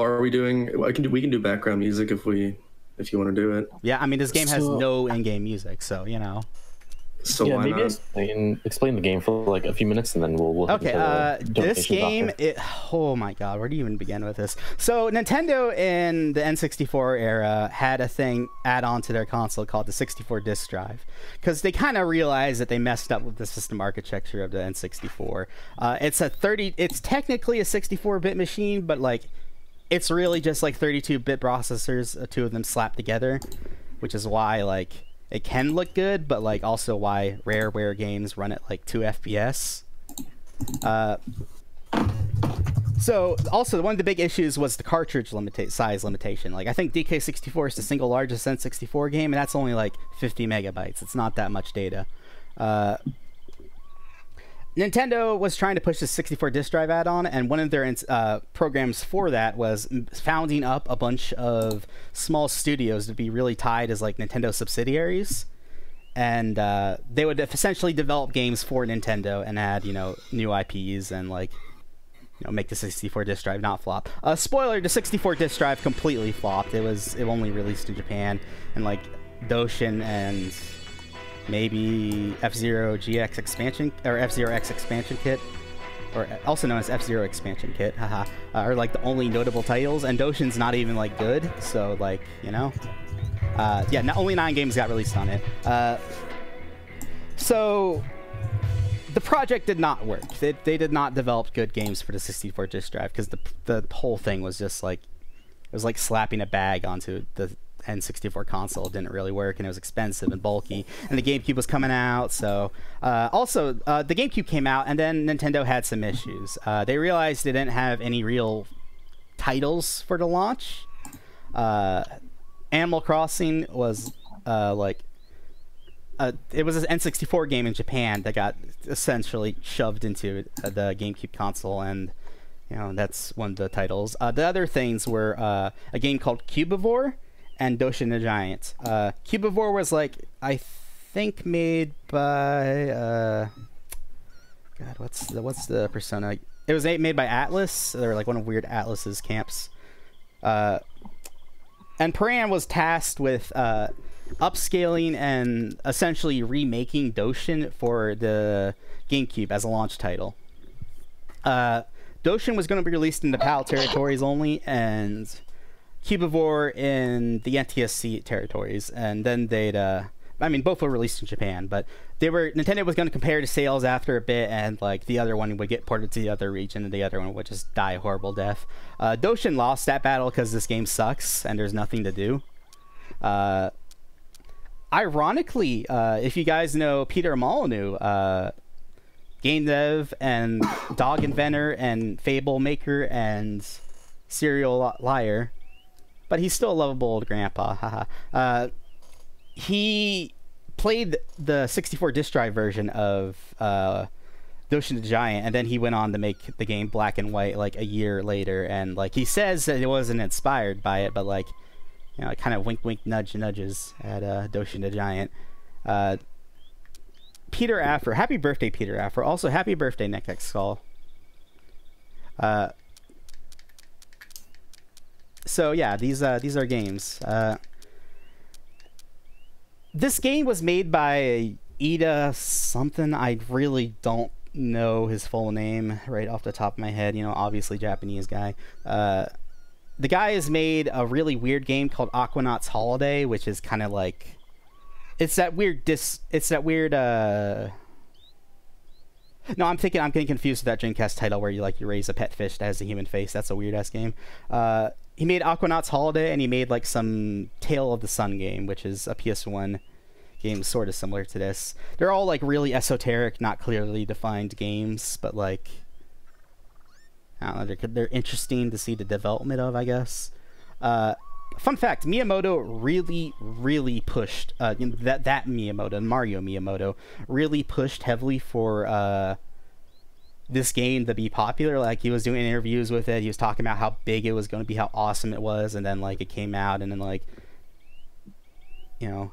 are we doing? We can do background music if you want to do it. Yeah, I mean this game has no in-game music, so you know. So yeah, why maybe not? explain the game for like a few minutes, and then we'll okay. This game, oh my god, where do you even begin with this? So Nintendo in the N64 era had a thing add on to their console called the 64 disk drive, because they kind of realized that they messed up with the system architecture of the N64. It's technically a 64-bit machine, but like it's really just like 32-bit processors, two of them slapped together, which is why like it can look good, but like also why rareware games run at like 2 FPS. So also one of the big issues was the cartridge size limitation. Like I think DK64 is the single largest N64 game, and that's only like 50 megabytes. It's not that much data. Nintendo was trying to push the 64 disk drive add-on, and one of their programs for that was founding up a bunch of small studios to be really tied as like Nintendo subsidiaries, and they would essentially develop games for Nintendo and add, you know, new IPs and like, you know, make the 64 disk drive not flop. Spoiler: the 64 disk drive completely flopped. It only released in Japan, and like Doshin and maybe F-Zero GX expansion, or F-Zero X expansion kit, or also known as F-Zero expansion kit, haha, are like the only notable titles, and Doshin's not even like good, so like, you know, yeah, only 9 games got released on it. So the project did not work. They did not develop good games for the 64 disk drive, because the whole thing was just like, it was like slapping a bag onto the N64 console. It didn't really work, and it was expensive and bulky, and the GameCube was coming out. So also the GameCube came out, and then Nintendo had some issues. They realized they didn't have any real titles for the launch. Animal Crossing was it was an N64 game in Japan that got essentially shoved into the GameCube console, and you know, that's one of the titles. The other things were a game called Cubivore and Doshin the Giant. Cubivore was like, I think made by God, what's the Persona? It was made by Atlas. They were like one of Weird Atlas's camps. And Paran was tasked with upscaling and essentially remaking Doshin for the GameCube as a launch title. Doshin was going to be released in the PAL territories only, and Cubivore in the NTSC territories, and then they'd I mean, both were released in Japan, but Nintendo was going to compare the sales after a bit, and like the other one would get ported to the other region, and the other one would just die a horrible death. Doshin lost that battle because this game sucks and there's nothing to do. Ironically, if you guys know Peter Molyneux, game dev and dog inventor and fable maker and serial liar, but he's still a lovable old grandpa, haha. He played the 64 disk drive version of Doshin the Giant, and then he went on to make the game Black and White like a year later, and like he says that it wasn't inspired by it, but like, you know, it kind of wink wink nudge nudges at Doshin the Giant. Peter Affer, happy birthday Peter Affer. Also happy birthday Nick X Skull. So yeah, these are games. This game was made by Ida something. I really don't know his full name right off the top of my head. You know, obviously Japanese guy. The guy has made a really weird game called Aquanaut's Holiday, which is kind of like, it's that weird no, I'm getting confused with that Dreamcast title where you raise a pet fish that has a human face. That's a weird ass game. He made Aquanaut's Holiday, and he made like some Tale of the Sun game, which is a PS1 game sort of similar to this. They're all like really esoteric, not clearly defined games, but like, I don't know, they're interesting to see the development of, I guess. Fun fact, Miyamoto really pushed, that Miyamoto, Mario Miyamoto, really pushed heavily for this game to be popular. Like, he was doing interviews with it, he was talking about how big it was going to be, how awesome it was, and then like it came out, and then like, you know,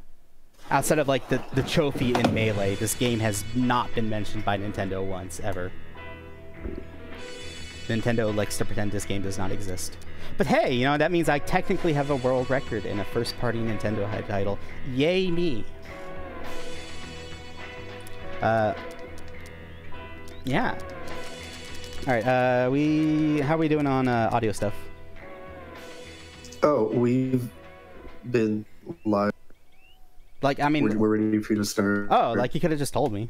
outside of like the trophy in Melee, this game has not been mentioned by Nintendo once, ever. Nintendo likes to pretend this game does not exist. But hey, you know, that means I technically have a world record in a first-party Nintendo title. Yay me. Yeah. Alright, how are we doing on audio stuff? Oh, we've been live. Like, I mean... We're ready for you to start. Oh, like you could have just told me.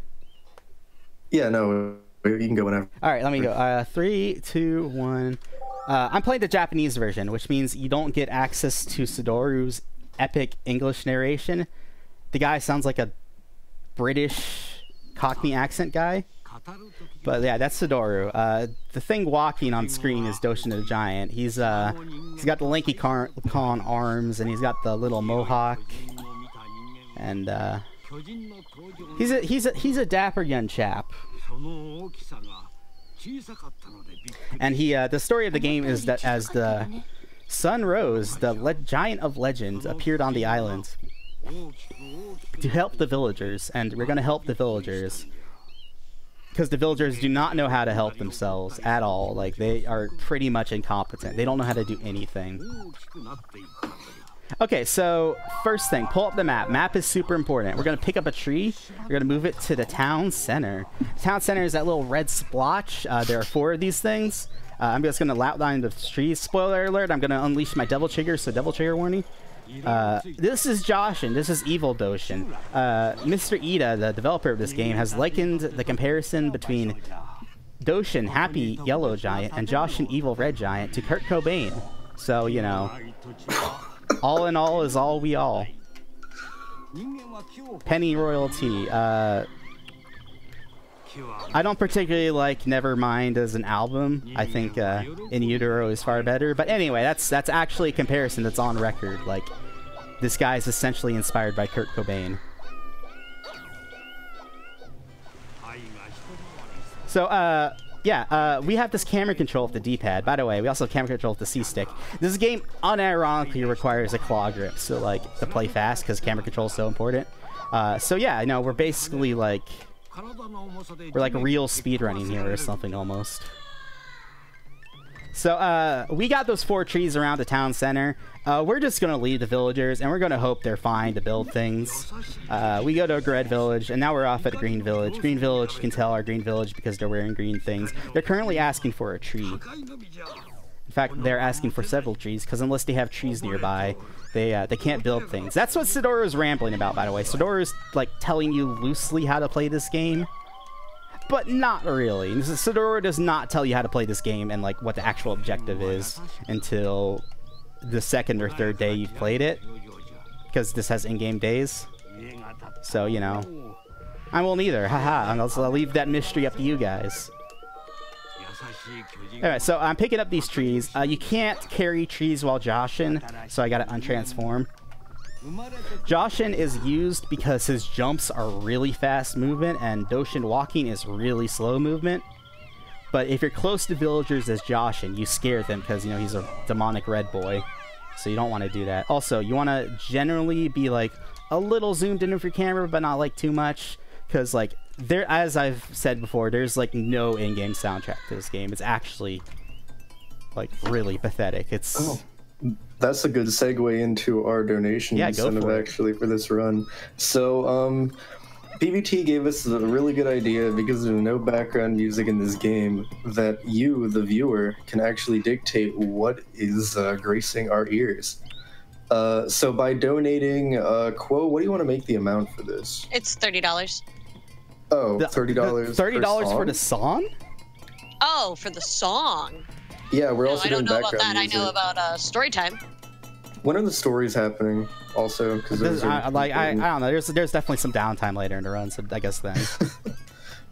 Yeah, no, you can go whenever. Alright, let me go. 3, 2, 1... I'm playing the Japanese version, which means you don't get access to Sidoru's epic English narration. The guy sounds like a British Cockney accent guy. But yeah, that's Sidoru. The thing walking on screen is Doshin the Giant. He's got the lanky Khan arms, and he's got the little mohawk. And he's a dapper young chap. And the story of the game is that as the sun rose, the giant of legend appeared on the island to help the villagers, and we're gonna help the villagers because the villagers do not know how to help themselves at all. Like, they are pretty much incompetent. They don't know how to do anything. Okay, so first thing, pull up the map. Map is super important. We're going to pick up a tree. We're going to move it to the town center. The town center is that little red splotch. There are 4 of these things. I'm just going to outline the trees. Spoiler alert, I'm going to unleash my devil trigger, so devil trigger warning. This is Doshin. This is evil Doshin. Mr. Ida, the developer of this game, has likened the comparison between Doshin, happy yellow giant, and Doshin, evil red giant, to Kurt Cobain. So, you know... all in all is all we all. Penny royalty. I don't particularly like Nevermind as an album. I think In Utero is far better. But anyway, that's actually a comparison that's on record. Like, this guy is essentially inspired by Kurt Cobain. So, yeah, we have this camera control with the D-pad. By the way, we also have camera control with the C-stick. This game unironically requires a claw grip, so, like, to play fast, because camera control is so important. So, yeah, you know, we're basically, like... we're, like, real speedrunning here or something, almost. So, we got those 4 trees around the town center. We're just gonna lead the villagers, and we're gonna hope they're fine to build things. We go to a red village, and now we're off at a green village. Green village, you can tell are green village because they're wearing green things. They're currently asking for a tree. In fact, they're asking for several trees, because unless they have trees nearby, they can't build things. That's what Sidoru's rambling about, by the way. Sidoru's, like, telling you loosely how to play this game. But not really. Sidoru does not tell you how to play this game and, like, what the actual objective is until the 2nd or 3rd day you've played it, because this has in-game days. So, you know, I won't either. Haha. I'll leave that mystery up to you guys. Alright, so I'm picking up these trees. You can't carry trees while Doshin, so I gotta untransform. Doshin is used because his jumps are really fast movement, and Doshin walking is really slow movement. But if you're close to villagers as Doshin, you scare them because, you know, he's a demonic red boy. So you don't want to do that. Also, you want to generally be, like, a little zoomed in with your camera, but not, like, too much. Because, like, as I've said before, there's, like, no in-game soundtrack to this game. It's actually, like, really pathetic. It's... Oh. That's a good segue into our donation incentive, actually, for this run. So, PvT gave us a really good idea, because there's no background music in this game, that you, the viewer, can actually dictate what is gracing our ears. So by donating, Quo, what do you want to make the amount for this? It's $30. Oh, $30. $30 for the song? Oh, for the song. Yeah, we're also doing background music. I don't know about that. I know about story time. When are the stories happening? Also, because I don't know. There's definitely some downtime later in the run, so I guess then.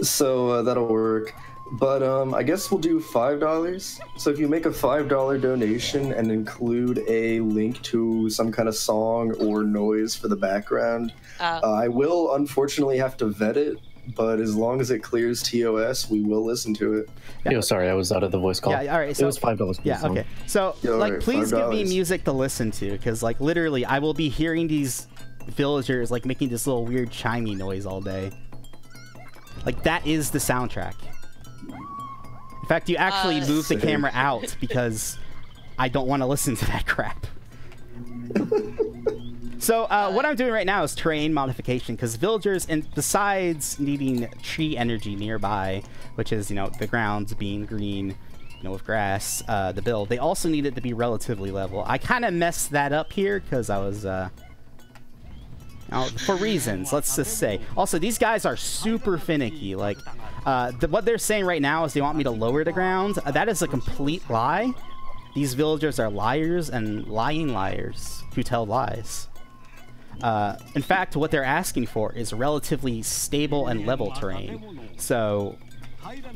So that'll work. But I guess we'll do $5. So if you make a $5 donation and include a link to some kind of song or noise for the background, I will unfortunately have to vet it. But as long as it clears TOS, we will listen to it. Yeah. Yo, sorry, I was out of the voice call. Yeah, all right. So, it was $5. Yeah, okay. So, like, right, please give me music to listen to, because, like, literally, I will be hearing these villagers, like, making this little weird chimey noise all day. Like, that is the soundtrack. In fact, you actually move the camera out because I don't want to listen to that crap. So what I'm doing right now is terrain modification, because villagers, and besides needing tree energy nearby, which is, you know, the grounds being green, you know, with grass, the build, they also need it to be relatively level. I kind of messed that up here because I was, for reasons, let's just say. Also, these guys are super finicky. Like, what they're saying right now is they want me to lower the ground. That is a complete lie. These villagers are liars and lying liars who tell lies. In fact, what they're asking for is relatively stable and level terrain. So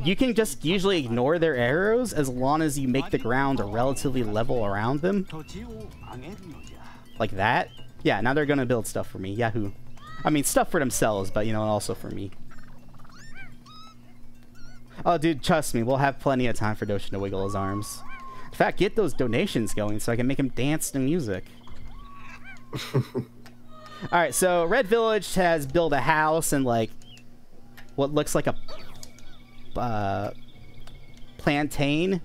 you can just usually ignore their arrows as long as you make the ground relatively level around them. Like that. Yeah, now they're gonna build stuff for me. Yahoo. I mean, stuff for themselves, but, you know, also for me. Oh, dude, trust me, we'll have plenty of time for Doshin to wiggle his arms. In fact, get those donations going so I can make him dance to music. Alright, so Red Village has built a house and, like, what looks like a plantain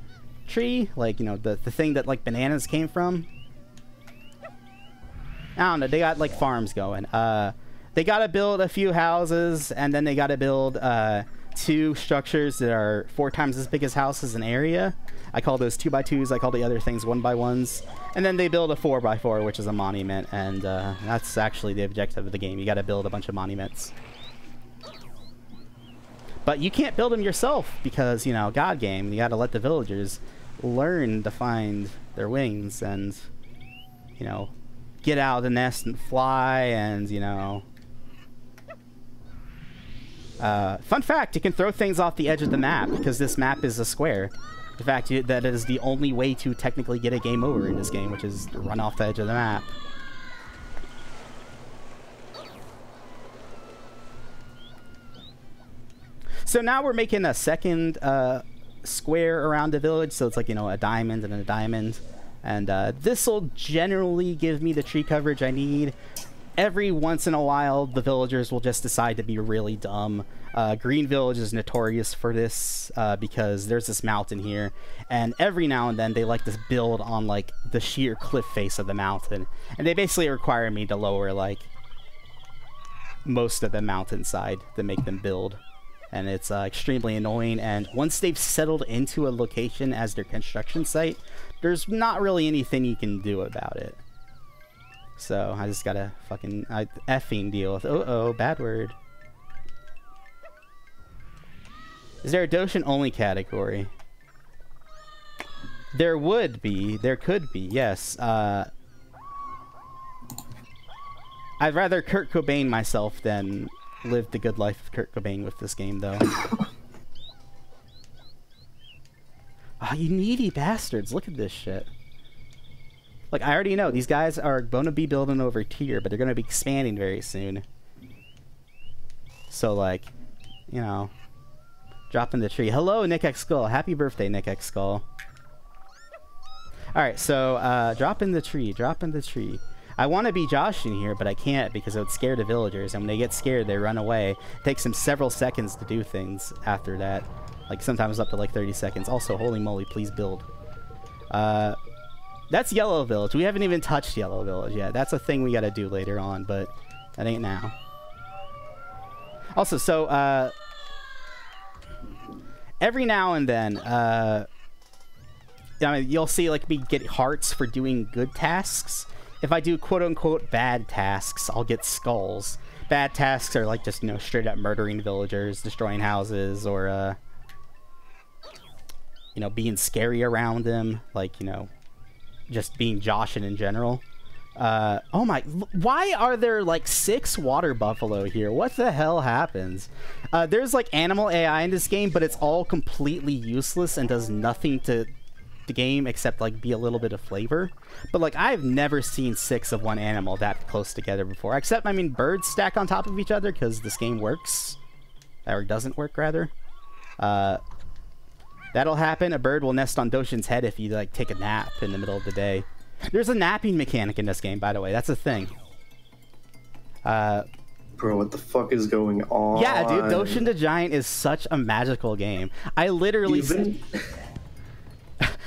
tree. Like, you know, the thing that, like, bananas came from. I don't know, they got, like, farms going. They gotta build a few houses, and then they gotta build 2 structures that are 4 times as big as houses in area. I call those 2x2s, I call the other things 1x1s. And then they build a 4x4, which is a monument, and that's actually the objective of the game. You gotta build a bunch of monuments. But you can't build them yourself, because, you know, God game, you gotta let the villagers learn to find their wings and, you know, get out of the nest and fly, and, you know... fun fact, you can throw things off the edge of the map, because this map is a square. In fact, that is the only way to technically get a game over in this game, which is to run off the edge of the map. So now we're making a second square around the village, so it's like, you know, a diamond and a diamond. And this will generally give me the tree coverage I need. Every once in a while, the villagers will just decide to be really dumb. Green Village is notorious for this because there's this mountain here, and every now and then they like to build on, like, the sheer cliff face of the mountain, and they basically require me to lower, like, most of the mountainside to make them build, and it's extremely annoying. And once they've settled into a location as their construction site, there's not really anything you can do about it. So I just gotta fucking effing deal with. Uh-oh, bad word. Is there a Doshin only category? There would be. There could be, yes. I'd rather Kurt Cobain myself than live the good life of Kurt Cobain with this game, though. Oh, you needy bastards. Look at this shit. Like, I already know, these guys are gonna be building over tier, but they're gonna be expanding very soon. So, like, you know, dropping the tree. Hello, Nick X Skull. Happy birthday, Nick X Skull. Alright, so, dropping the tree, dropping the tree. I want to be Josh in here, but I can't because it would scare the villagers, and when they get scared, they run away. It takes them several seconds to do things after that. Like, sometimes up to, like, 30 seconds. Also, holy moly, please build. That's Yellow Village. We haven't even touched Yellow Village yet. That's a thing we gotta do later on, but that ain't now. Also, so, every now and then, I mean, you'll see, like, me get hearts for doing good tasks. If I do quote-unquote bad tasks, I'll get skulls. Bad tasks are, like, just, you know, straight-up murdering villagers, destroying houses, or, you know, being scary around them, like, you know, just being Joshin in general. Oh my, why are there like 6 water buffalo here? What the hell happens? There's like animal AI in this game, but it's all completely useless and does nothing to the game except like be a little bit of flavor. But like, I've never seen 6 of one animal that close together before, except, I mean, birds stack on top of each other because this game works, or doesn't work rather. That'll happen. A bird will nest on Doshin's head if you, like, take a nap in the middle of the day. There's a napping mechanic in this game, by the way. That's a thing. Bro, what the fuck is going on? Yeah, dude, Doshin the Giant is such a magical game. I literally...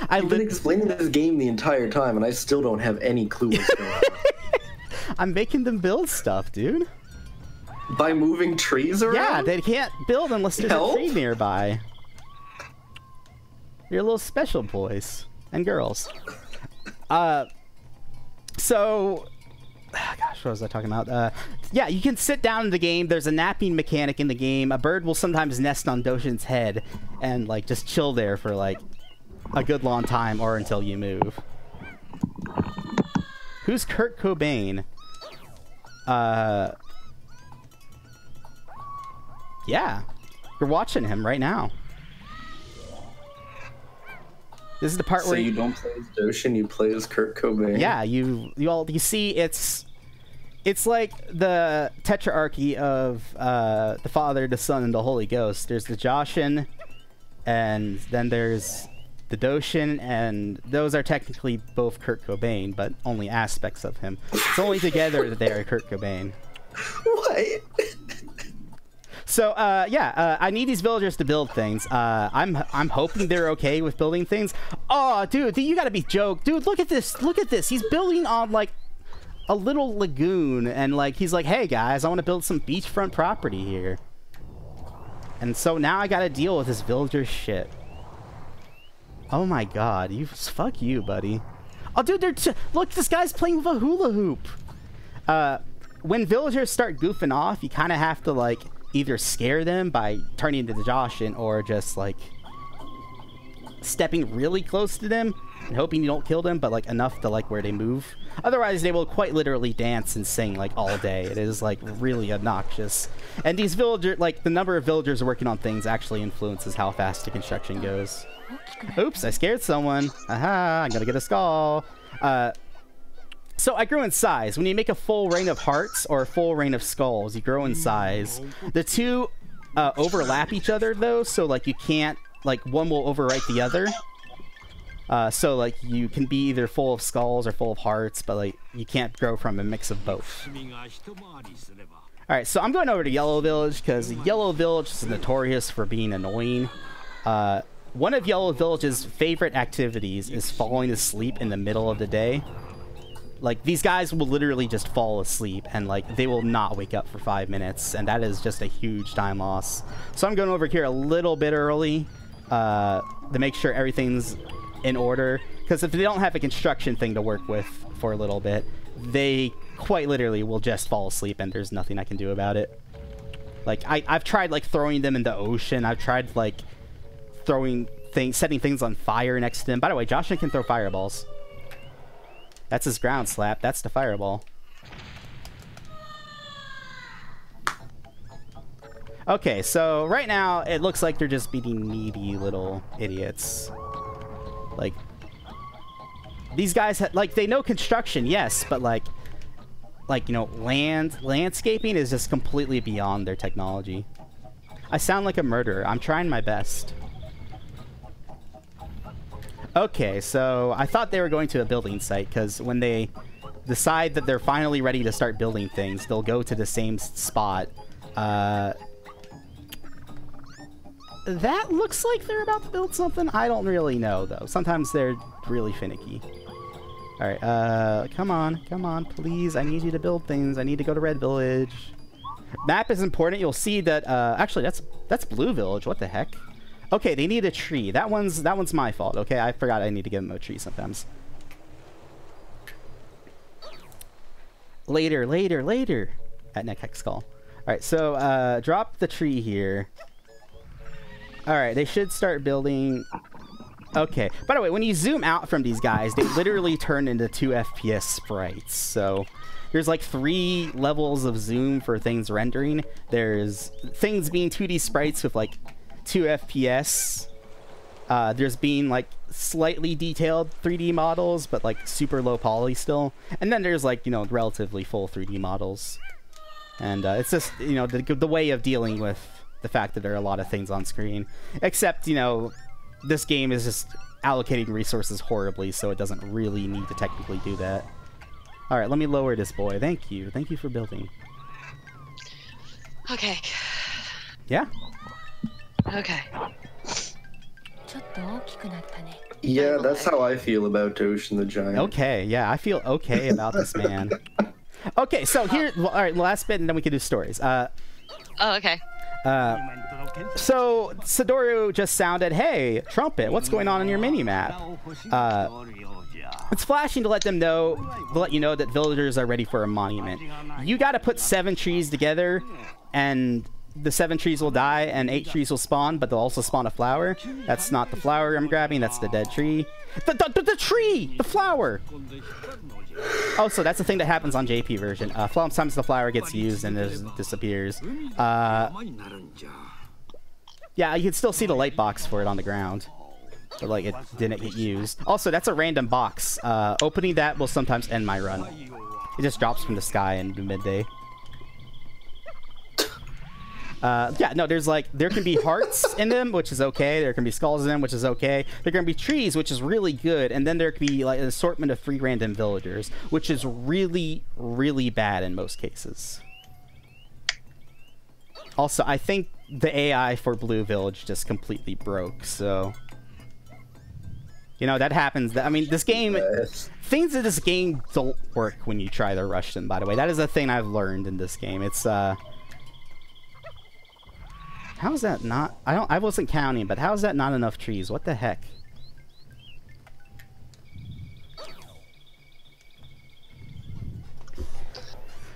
I've been explaining this game the entire time, and I still don't have any clue what's going on. I'm making them build stuff, dude. By moving trees around? Yeah, they can't build unless there's a tree nearby. You're little special boys and girls. So... Gosh, what was I talking about? Yeah, you can sit down in the game. There's a napping mechanic in the game. A bird will sometimes nest on Doshin's head and, like, just chill there for, like, a good long time or until you move. Who's Kurt Cobain? Yeah. You're watching him right now. This is the part where you don't play as Doshin, you play as Kurt Cobain. Yeah, you see it's like the tetrarchy of the Father, the Son, and the Holy Ghost. There's the Joshin, and then there's the Doshin, and those are technically both Kurt Cobain, but only aspects of him. It's only together that they are Kurt Cobain. What? So, I need these villagers to build things. I'm hoping they're okay with building things. Oh, dude, you gotta be joke. Dude, look at this. Look at this. He's building on, like, a little lagoon, and, like, he's like, hey, guys, I want to build some beachfront property here. And so now I gotta deal with this villager shit. Oh, my God. Fuck you, buddy. Oh, dude, look, this guy's playing with a hula hoop. When villagers start goofing off, you kind of have to, like, either scare them by turning into the Joshin or just, like, stepping really close to them and hoping you don't kill them, but, like, enough to, like, where they move. Otherwise, they will quite literally dance and sing, like, all day. It is, like, really obnoxious. And these villagers, like, the number of villagers working on things actually influences how fast the construction goes. Oops, I scared someone. Aha, I'm gonna get a skull. So I grew in size. When you make a full rain of hearts or a full rain of skulls, you grow in size. The two overlap each other, though, so, like, you can't, like, one will overwrite the other. So, like, you can be either full of skulls or full of hearts, but, like, you can't grow from a mix of both. Alright, so I'm going over to Yellow Village, because Yellow Village is notorious for being annoying. One of Yellow Village's favorite activities is falling asleep in the middle of the day. Like, these guys will literally just fall asleep, and, like, they will not wake up for 5 minutes, and that is just a huge time loss. So I'm going over here a little bit early to make sure everything's in order, because if they don't have a construction thing to work with for a little bit, they quite literally will just fall asleep, and there's nothing I can do about it. Like, I've tried, like, throwing them in the ocean. I've tried, like, setting things on fire next to them. By the way, Joshin can throw fireballs. That's his ground slap. That's the fireball. Okay, so right now it looks like they're just being needy little idiots. Like, these guys, like, they know construction, yes, but like, you know, landscaping is just completely beyond their technology. I sound like a murderer. I'm trying my best. Okay, so I thought they were going to a building site, because when they decide that they're finally ready to start building things, they'll go to the same spot. That looks like they're about to build something. I don't really know, though. Sometimes they're really finicky. Alright, come on, please. I need you to build things. I need to go to Red Village. Map is important. You'll see that, actually, that's Blue Village. What the heck? Okay, they need a tree. That one's my fault, okay? I forgot I need to give them a tree sometimes. Later. At Neck Skull. Alright, so, drop the tree here. Alright, they should start building... Okay. By the way, when you zoom out from these guys, they literally turn into 2 FPS sprites. So, there's like 3 levels of zoom for things rendering. There's things being 2D sprites with like 2 FPS. There's being like slightly detailed 3D models, but like super low poly still. And then there's like, you know, relatively full 3D models. And it's just, you know, the way of dealing with the fact that there are a lot of things on screen. Except, you know, this game is just allocating resources horribly, so it doesn't really need to technically do that. Alright, let me lower this boy. Thank you. Thank you for building. Okay. Yeah. Okay. Yeah, that's how I feel about Doshin the Giant. Okay, yeah, I feel okay about this man. Okay, so here, well, all right, last bit, and then we can do stories. Oh, okay. So Sadoru just sounded, "Hey, trumpet, what's going on your mini map?" It's flashing to let you know that villagers are ready for a monument. You got to put 7 trees together, and the 7 trees will die, and 8 trees will spawn, but they'll also spawn a flower. That's not the flower I'm grabbing. That's the dead tree. The tree, the flower. Oh, so that's the thing that happens on JP version. Sometimes the flower gets used and it disappears. Yeah, you can still see the light box for it on the ground, but like it didn't get used. Also, that's a random box. Opening that will sometimes end my run. It just drops from the sky in midday. Yeah, no, there can be hearts in them, which is okay. There can be skulls in them, which is okay. There can be trees, which is really good. And then there can be like an assortment of 3 random villagers, which is really, really bad in most cases. Also, I think the AI for Blue Village just completely broke, so... You know, that happens. I mean, this game... Things in this game don't work when you try to rush them, by the way. That is a thing I've learned in this game. It's, How is that not... I wasn't counting, but how is that not enough trees? What the heck?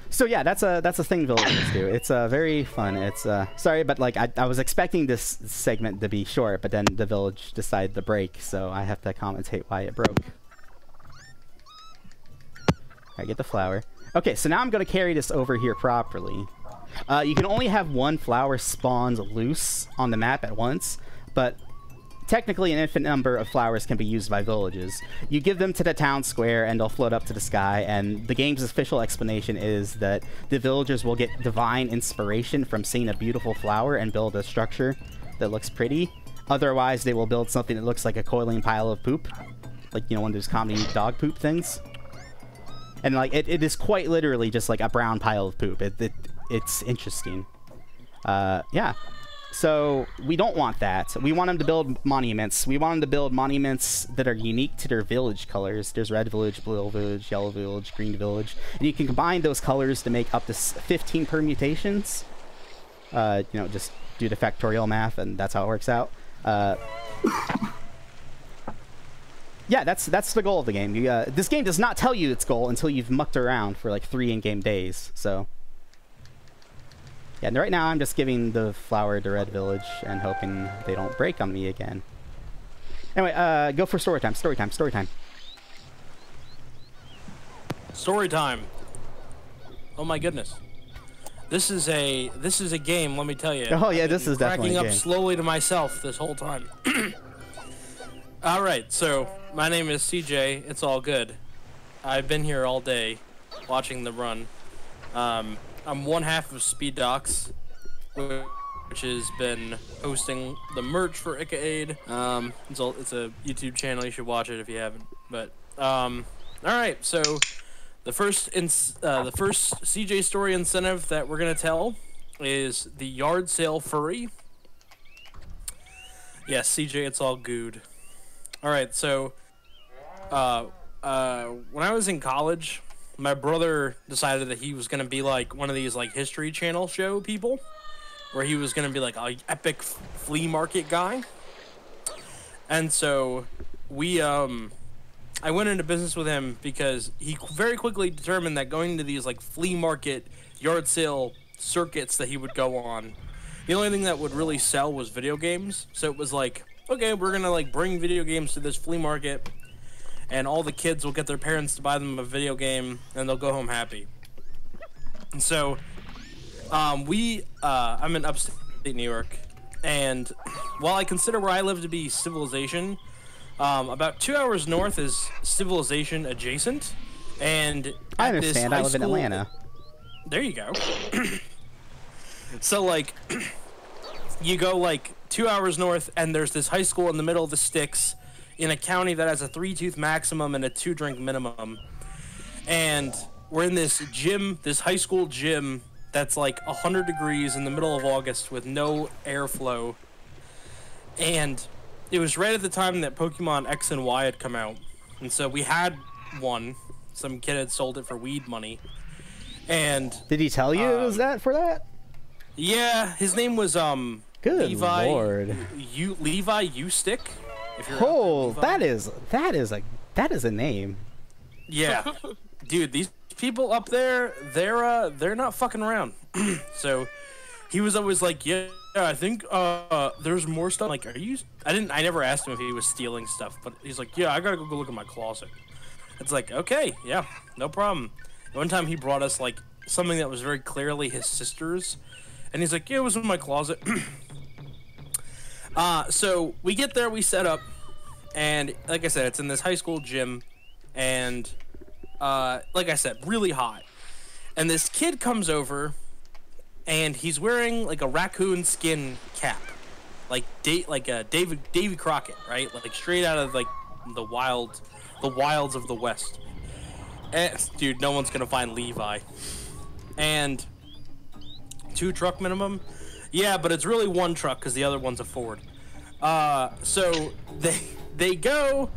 So yeah, that's a thing villagers do. It's very fun. It's sorry, but like I was expecting this segment to be short, but then the village decided to break, so I have to commentate why it broke. Alright, get the flower. Okay, so now I'm gonna carry this over here properly. You can only have 1 flower spawned loose on the map at once, but technically an infinite number of flowers can be used by villages. You give them to the town square and they'll float up to the sky, and the game's official explanation is that the villagers will get divine inspiration from seeing a beautiful flower and build a structure that looks pretty. Otherwise, they will build something that looks like a coiling pile of poop. Like, you know, one of those comedy dog poop things. And like, it is quite literally just like a brown pile of poop. It's interesting. Yeah. So we don't want that. We want them to build monuments. We want them to build monuments that are unique to their village colors. There's red village, blue village, yellow village, green village. And you can combine those colors to make up to 15 permutations. You know, just do the factorial math, and that's how it works out. Yeah, that's the goal of the game. This game does not tell you its goal until you've mucked around for like 3 in-game days. So yeah, and right now I'm just giving the flower to Red Village and hoping they don't break on me again. Anyway, go for story time. Story time. Story time. Story time. Oh my goodness. This is a game, let me tell you. Oh yeah, this is definitely a game. Cracking up slowly to myself this whole time. All right, so my name is CJ. It's all good. I've been here all day watching the run. I'm one half of Speed Docs, which has been hosting the merch for IckaAid. It's a YouTube channel. You should watch it if you haven't. But all right, so the first CJ story incentive that we're gonna tell is the yard sale furry. Yes, CJ, it's all good. All right, so when I was in college, my brother decided that he was going to be like one of these like History Channel show people, where he was going to be like an epic flea market guy. And so I went into business with him because he very quickly determined that going to these like flea market yard sale circuits that he would go on, the only thing that would really sell was video games. So it was like, okay, we're going to like bring video games to this flea market, and all the kids will get their parents to buy them a video game, and they'll go home happy. And so, I'm in upstate New York, and while I consider where I live to be civilization, about 2 hours north is civilization adjacent, and I understand. I live in Atlanta. There you go. So, like, you go, like, 2 hours north, and there's this high school in the middle of the sticks, in a county that has a 3-tooth maximum and a 2-drink minimum. And we're in this gym, this high school gym that's like 100 degrees in the middle of August with no airflow. And it was right at the time that Pokemon X and Y had come out. And so we had one. Some kid had sold it for weed money. And did he tell you it was that for that? Yeah, his name was Good Levi. Lord. Levi U-Stick. If you're oh, that is a name. Yeah, dude, these people up there, they're not fucking around. So he was always like, yeah, I think there's more stuff. Like, are you? I never asked him if he was stealing stuff, but he's like, yeah, I gotta go look at my closet. It's like, okay, yeah, no problem. One time he brought us like something that was very clearly his sister's, and he's like, yeah, it was in my closet. So we get there, we set up, and like I said, it's in this high school gym, and like I said, really hot. And this kid comes over, and he's wearing like a raccoon skin cap, like Davy Crockett, right? Like straight out of like the wilds of the West. And, dude, no one's gonna find Levi. And 2 truck minimum. Yeah, but it's really 1 truck because the other one's a Ford. So they go.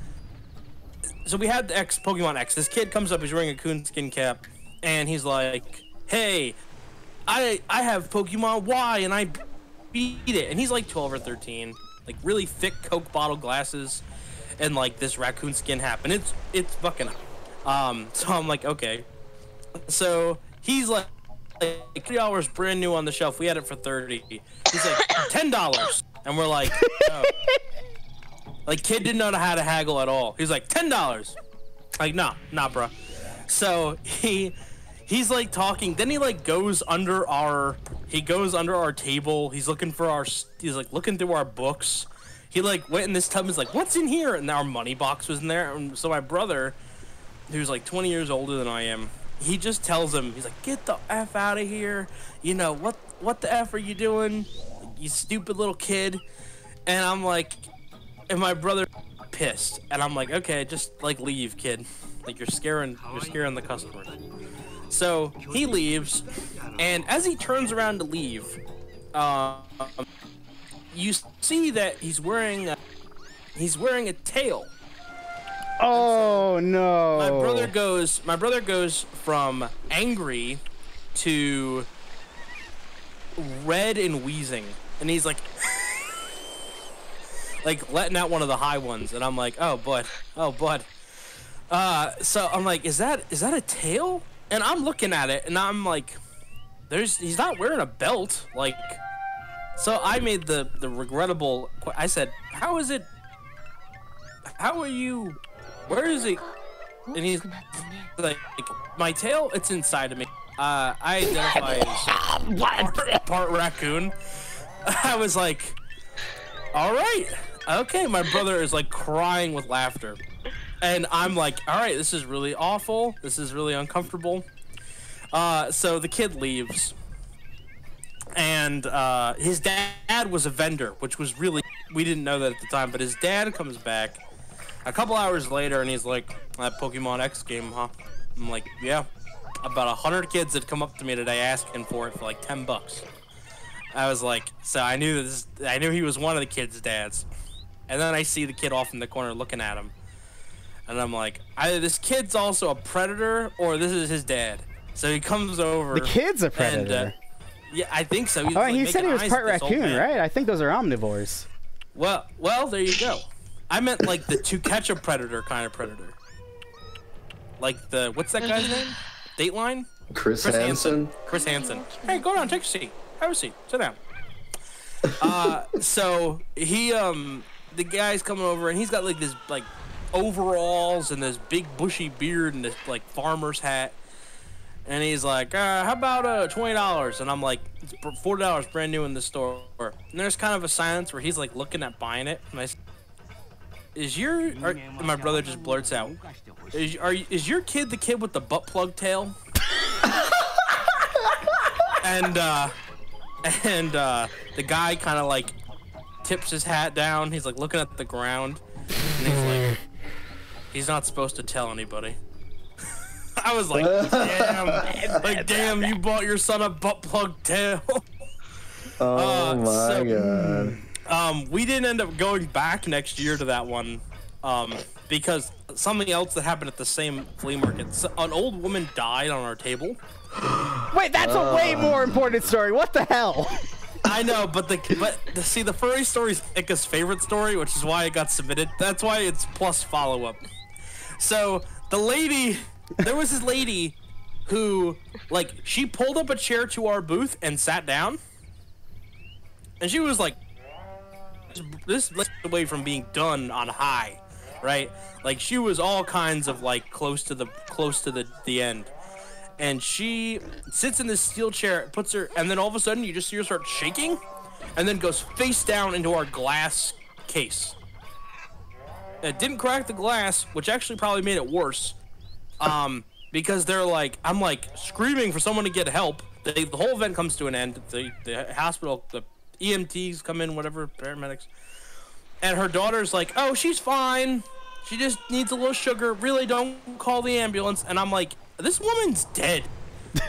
So we had the Pokemon X. This kid comes up. He's wearing a coonskin cap, and he's like, "Hey, I have Pokemon Y, and I beat it." And he's like 12 or 13, like really thick Coke bottle glasses, and like this raccoon skin hat, and it's fucking. So I'm like, okay. So he's like $3 brand new on the shelf. We had it for $30. He's like $10, and we're like, oh. Like kid didn't know how to haggle at all. He's like $10. Like nah, bro. So he's like talking. Then he like goes under our table. He's looking through our books. He like went in this tub and is like, what's in here? And our money box was in there. And so my brother, who's like 20 years older than I am, he just tells him, he's like, get the F out of here. You know, what the F are you doing? You stupid little kid. And I'm like, and my brother pissed. And I'm like, okay, just like leave, kid. Like you're scaring the customer. So he leaves, and as he turns around to leave, you see that he's wearing a tail. Oh no! My brother goes from angry to red and wheezing, and he's like, like letting out one of the high ones, and I'm like, oh bud. So I'm like, is that a tail? And I'm looking at it, and I'm like, he's not wearing a belt, like. So I made the regrettable. I said, how is it? How are you? Where is it? And he's like, my tail, it's inside of me. I identify as part raccoon. I was like, all right, okay. My brother is like crying with laughter, and I'm like, all right, this is really awful. This is really uncomfortable. So the kid leaves, and his dad was a vendor, which was really, we didn't know that at the time. But his dad comes back a couple hours later, and he's like, that Pokemon X game, huh? I'm like, yeah. About 100 kids had come up to me today asking for it for like $10. I was like, so I knew he was one of the kids' dads. And then I see the kid off in the corner looking at him, and I'm like, either this kid's also a predator or this is his dad. So he comes over. The kid's a predator. And, yeah, I think so. Oh, he said he was part raccoon, right? I think those are omnivores. Well, there you go. I meant like the to catch a predator kind of predator. Like the, what's that guy's name? Dateline? Chris Hansen. Chris Hansen. Hey, go down, take a seat. Have a seat. Sit down. So he, the guy's coming over, and he's got like this like overalls and this big bushy beard and this like farmer's hat. And he's like, how about $20? And I'm like, it's $40 brand new in the store. And there's kind of a silence where he's like looking at buying it. And I say, my brother just blurts out, is your kid the kid with the butt plug tail? and the guy kind of like tips his hat down. He's like looking at the ground, and he's like, he's not supposed to tell anybody. I was like, damn, damn, you bought your son a butt plug tail. Oh my god. We didn't end up going back next year to that one, because something else that happened at the same flea market. So, an old woman died on our table. Wait, that's a way more important story. What the hell? I know, but see, the furry story is Ika's favorite story, which is why it got submitted. That's why it's plus follow-up. So there was this lady who, like, she pulled up a chair to our booth and sat down, and she was like, this away from being done on high, right? Like, she was all kinds of like close to the end. And she sits in this steel chair, puts her, and then all of a sudden you just see her start shaking, and then goes face down into our glass case. It didn't crack the glass, which actually probably made it worse, because I'm like screaming for someone to get help. The whole event comes to an end. The hospital, the EMTs come in, whatever, paramedics, and her daughter's like, "Oh, she's fine. She just needs a little sugar. Really, don't call the ambulance." And I'm like, this woman's dead.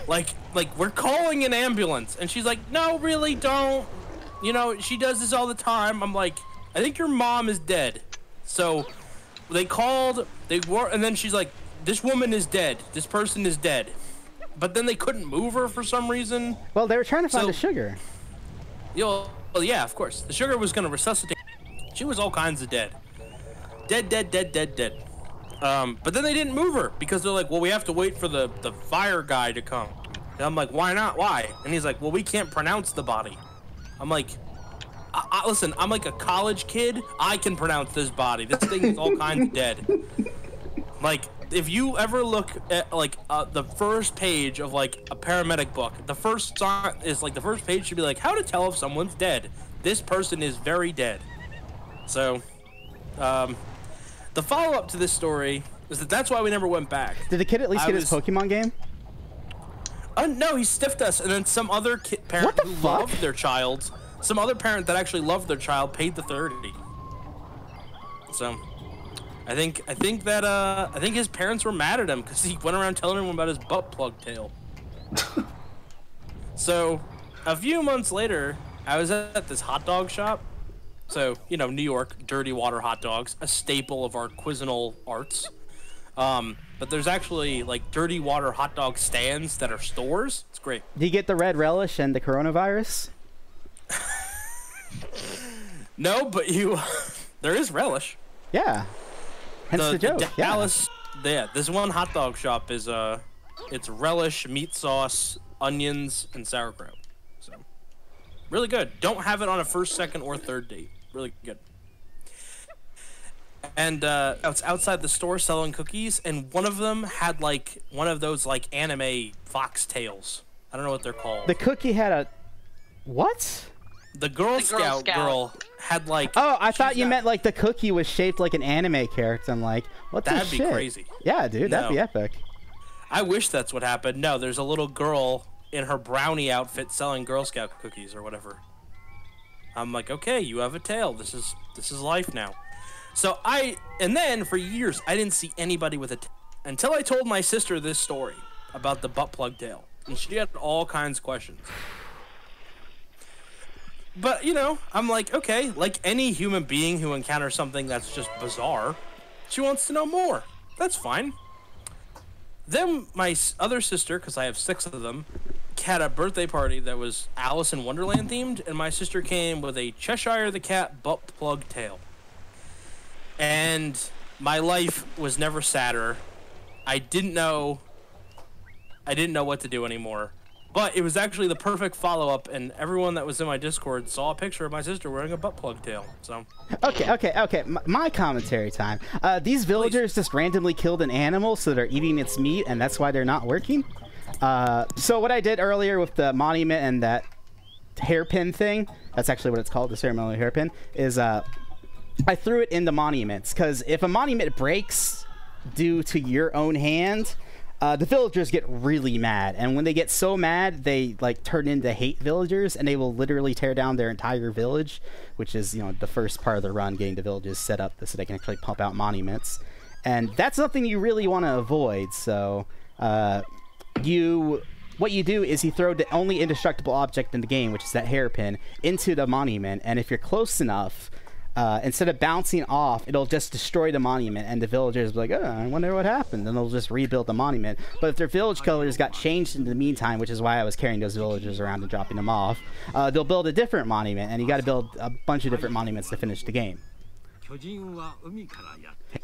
like we're calling an ambulance. And she's like, no, really don't. You know, she does this all the time. I'm like, I think your mom is dead. So they called, and then she's like, this woman is dead. This person is dead. But then they couldn't move her for some reason. Well, they were trying to find the sugar. Well, yeah, of course. The sugar was going to resuscitate. She was all kinds of dead. Dead. But then they didn't move her because they're like, well, we have to wait for the fire guy to come. And I'm like, why not? Why? And he's like, well, we can't pronounce the body. I'm like, listen, I'm like a college kid. I can pronounce this body. This thing is all kinds of dead. Like, if you ever look at like the first page of like a paramedic book, the first page should be like, how to tell if someone's dead. This person is very dead. So, the follow-up to this story is that's why we never went back. Did the kid at least get his Pokemon game? No, he stiffed us, and then some other parent who loved their child, some other parent that actually loved their child paid the 30. So, I think his parents were mad at him because he went around telling everyone about his butt plug tail. So, a few months later, I was at this hot dog shop. So, you know, New York, dirty water hot dogs, a staple of our cuisinal arts. But there's actually, like, dirty water hot dog stands that are stores. It's great. Do you get the red relish and the coronavirus? No, but there is relish. Yeah. Hence the joke. Dallas, this one hot dog shop is, it's relish, meat sauce, onions, and sauerkraut. So, really good. Don't have it on a first, second, or third date. Really good. And it's outside the store selling cookies, and one of them had like one of those like anime foxtails. I don't know what they're called. The cookie had a what? The Girl Scout girl had like. Oh, I thought you meant like the cookie was shaped like an anime character. I'm like, what the shit? That'd be crazy. Yeah, dude, that'd be epic. I wish that's what happened. No, there's a little girl in her brownie outfit selling Girl Scout cookies or whatever. I'm like, okay, you have a tail. This is life now. So and then for years I didn't see anybody with a tail until I told my sister this story about the butt plug tail, and she had all kinds of questions. But you know, I'm like, okay, like any human being who encounters something that's just bizarre, she wants to know more. That's fine. Then my other sister, because I have 6 of them, had a birthday party that was Alice in Wonderland themed, and my sister came with a Cheshire the Cat butt plug tail. And my life was never sadder. I didn't know what to do anymore. But it was actually the perfect follow-up, and everyone that was in my Discord saw a picture of my sister wearing a butt plug tail. So. Okay. My commentary time. These villagers just randomly killed an animal, so they're eating its meat, and that's why they're not working. So what I did earlier with the monument and that hairpin thing, that's actually what it's called, the ceremonial hairpin, is I threw it in the monuments, because if a monument breaks due to your own hand, the villagers get really mad, and when they get so mad, they like turn into hate villagers, and they will literally tear down their entire village, which is, you know, the first part of the run, getting the villages set up so they can actually pump out monuments. And that's something you really want to avoid. So What you do is you throw the only indestructible object in the game, which is that hairpin, into the monument, and if you're close enough, instead of bouncing off, it'll just destroy the monument, and the villagers will be like, oh, I wonder what happened, and they'll just rebuild the monument. But if their village colors got changed in the meantime, which is why I was carrying those villagers around and dropping them off, they'll build a different monument, and you got to build a bunch of different monuments to finish the game.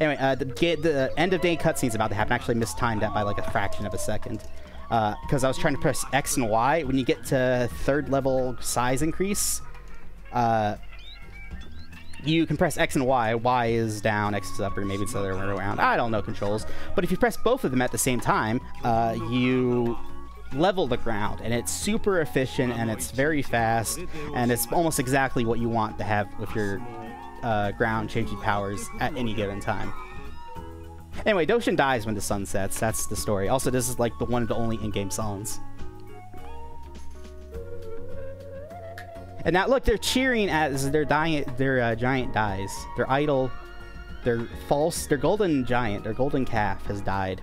Anyway, the end of day cutscene's about to happen. I actually mistimed that by like a fraction of a second. Because I was trying to press X and Y. When you get to 3rd level size increase, you can press X and Y. Y is down, X is up, or maybe it's the other way around. I don't know controls. But if you press both of them at the same time, you level the ground, and it's super efficient, and it's very fast, and it's almost exactly what you want to have with your ground changing powers at any given time. Anyway, Doshin dies when the sun sets. That's the story. Also, this is like the one of the only in-game songs. And now, look, they're cheering as their giant dies. Their idol, their golden giant, their golden calf has died.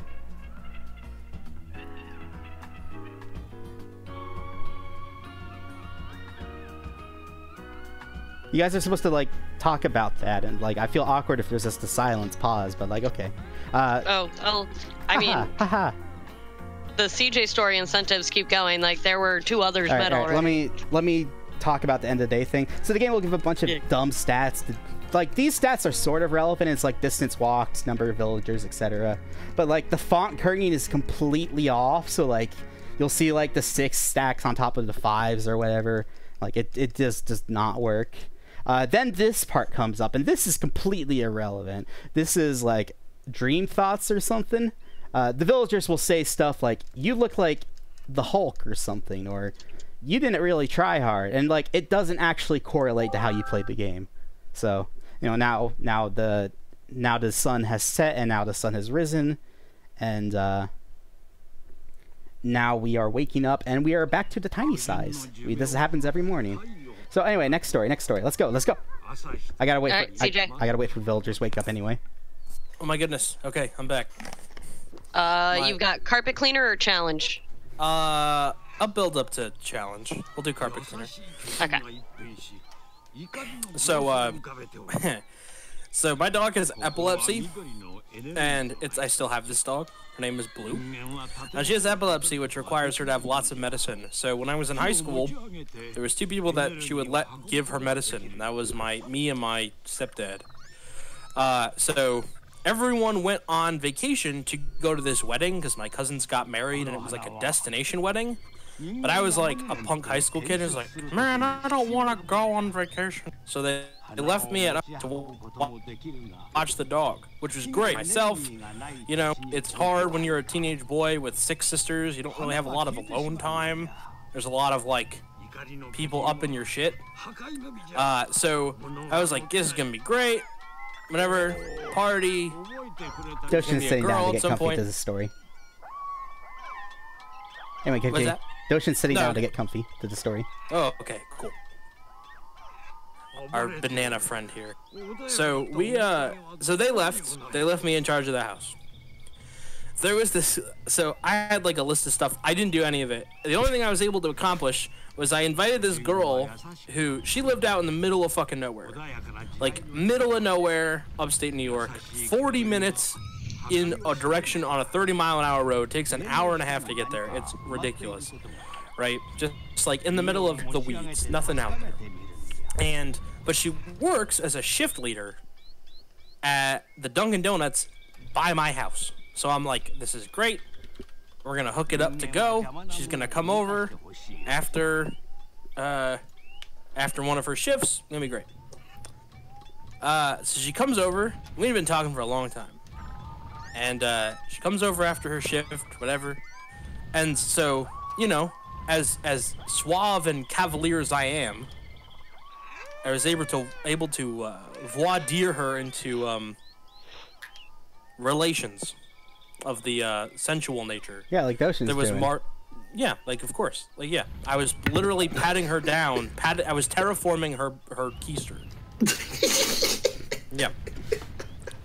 You guys are supposed to, like, talk about that, and, like, I feel awkward if there's just a silence pause, but, like, okay. I mean, the CJ story incentives keep going. Like, there were 2 others met already. Let me talk about the end of the day thing. So the game will give a bunch of dumb stats. Like, these stats are sort of relevant. It's like distance walked, number of villagers, etc. But, like, the font kerning is completely off, so, like, you'll see, like, the 6 stacks on top of the 5s or whatever. Like, it just does not work. Then this part comes up, and this is completely irrelevant. This is, like, dream thoughts or something. The villagers will say stuff like, you look like the Hulk or something, or you didn't really try hard, and, like, it doesn't actually correlate to how you played the game. So, you know, now the sun has set, and now the sun has risen, and now we are waking up, and we are back to the tiny size. This happens every morning. So anyway, next story. Let's go. I gotta wait. I gotta wait for villagers wake up anyway. Oh my goodness. Okay, I'm back. You've got carpet cleaner or challenge? I'll build up to challenge. We'll do carpet cleaner. Okay. So, so my dog has epilepsy, and I still have this dog. Her name is Blue. Now she has epilepsy, which requires her to have lots of medicine. So when I was in high school, there was 2 people that she would give her medicine. And that was me and my stepdad. So everyone went on vacation to go to this wedding because my cousins got married, and it was like a destination wedding. But I was like a punk high school kid who's like, man, I don't want to go on vacation. So they left me to watch the dog, which was great. Myself, you know, it's hard when you're a teenage boy with 6 sisters. You don't really have a lot of alone time. There's a lot of, like, people up in your shit. So I was like, this is going to be great. Whatever, party. Doshin's sitting down to get comfy to the story. Anyway, continue. Doshin's sitting down to get comfy to the story. Oh, okay, cool. Our banana friend here. So so they left. They left me in charge of the house. There was this. So I had like a list of stuff. I didn't do any of it. The only thing I was able to accomplish was I invited this girl she lived out in the middle of fucking nowhere, like middle of nowhere, upstate New York. 40 minutes in a direction on a 30-mile-an-hour road takes an hour and a half to get there. It's ridiculous, right? Just like in the middle of the weeds, nothing out there. But she works as a shift leader at the Dunkin' Donuts by my house. So I'm like, this is great. We're gonna hook it up to go. She's gonna come over after one of her shifts. It's gonna be great. So she comes over. We've been talking for a long time. And she comes over after her shift, whatever. And so, you know, as suave and cavalier as I am, I was able to voir dire her into relations of the sensual nature. Yeah, like Doshin's There was doing. Yeah, like of course, like yeah. I was literally patting her down. I was terraforming her keister. Yeah.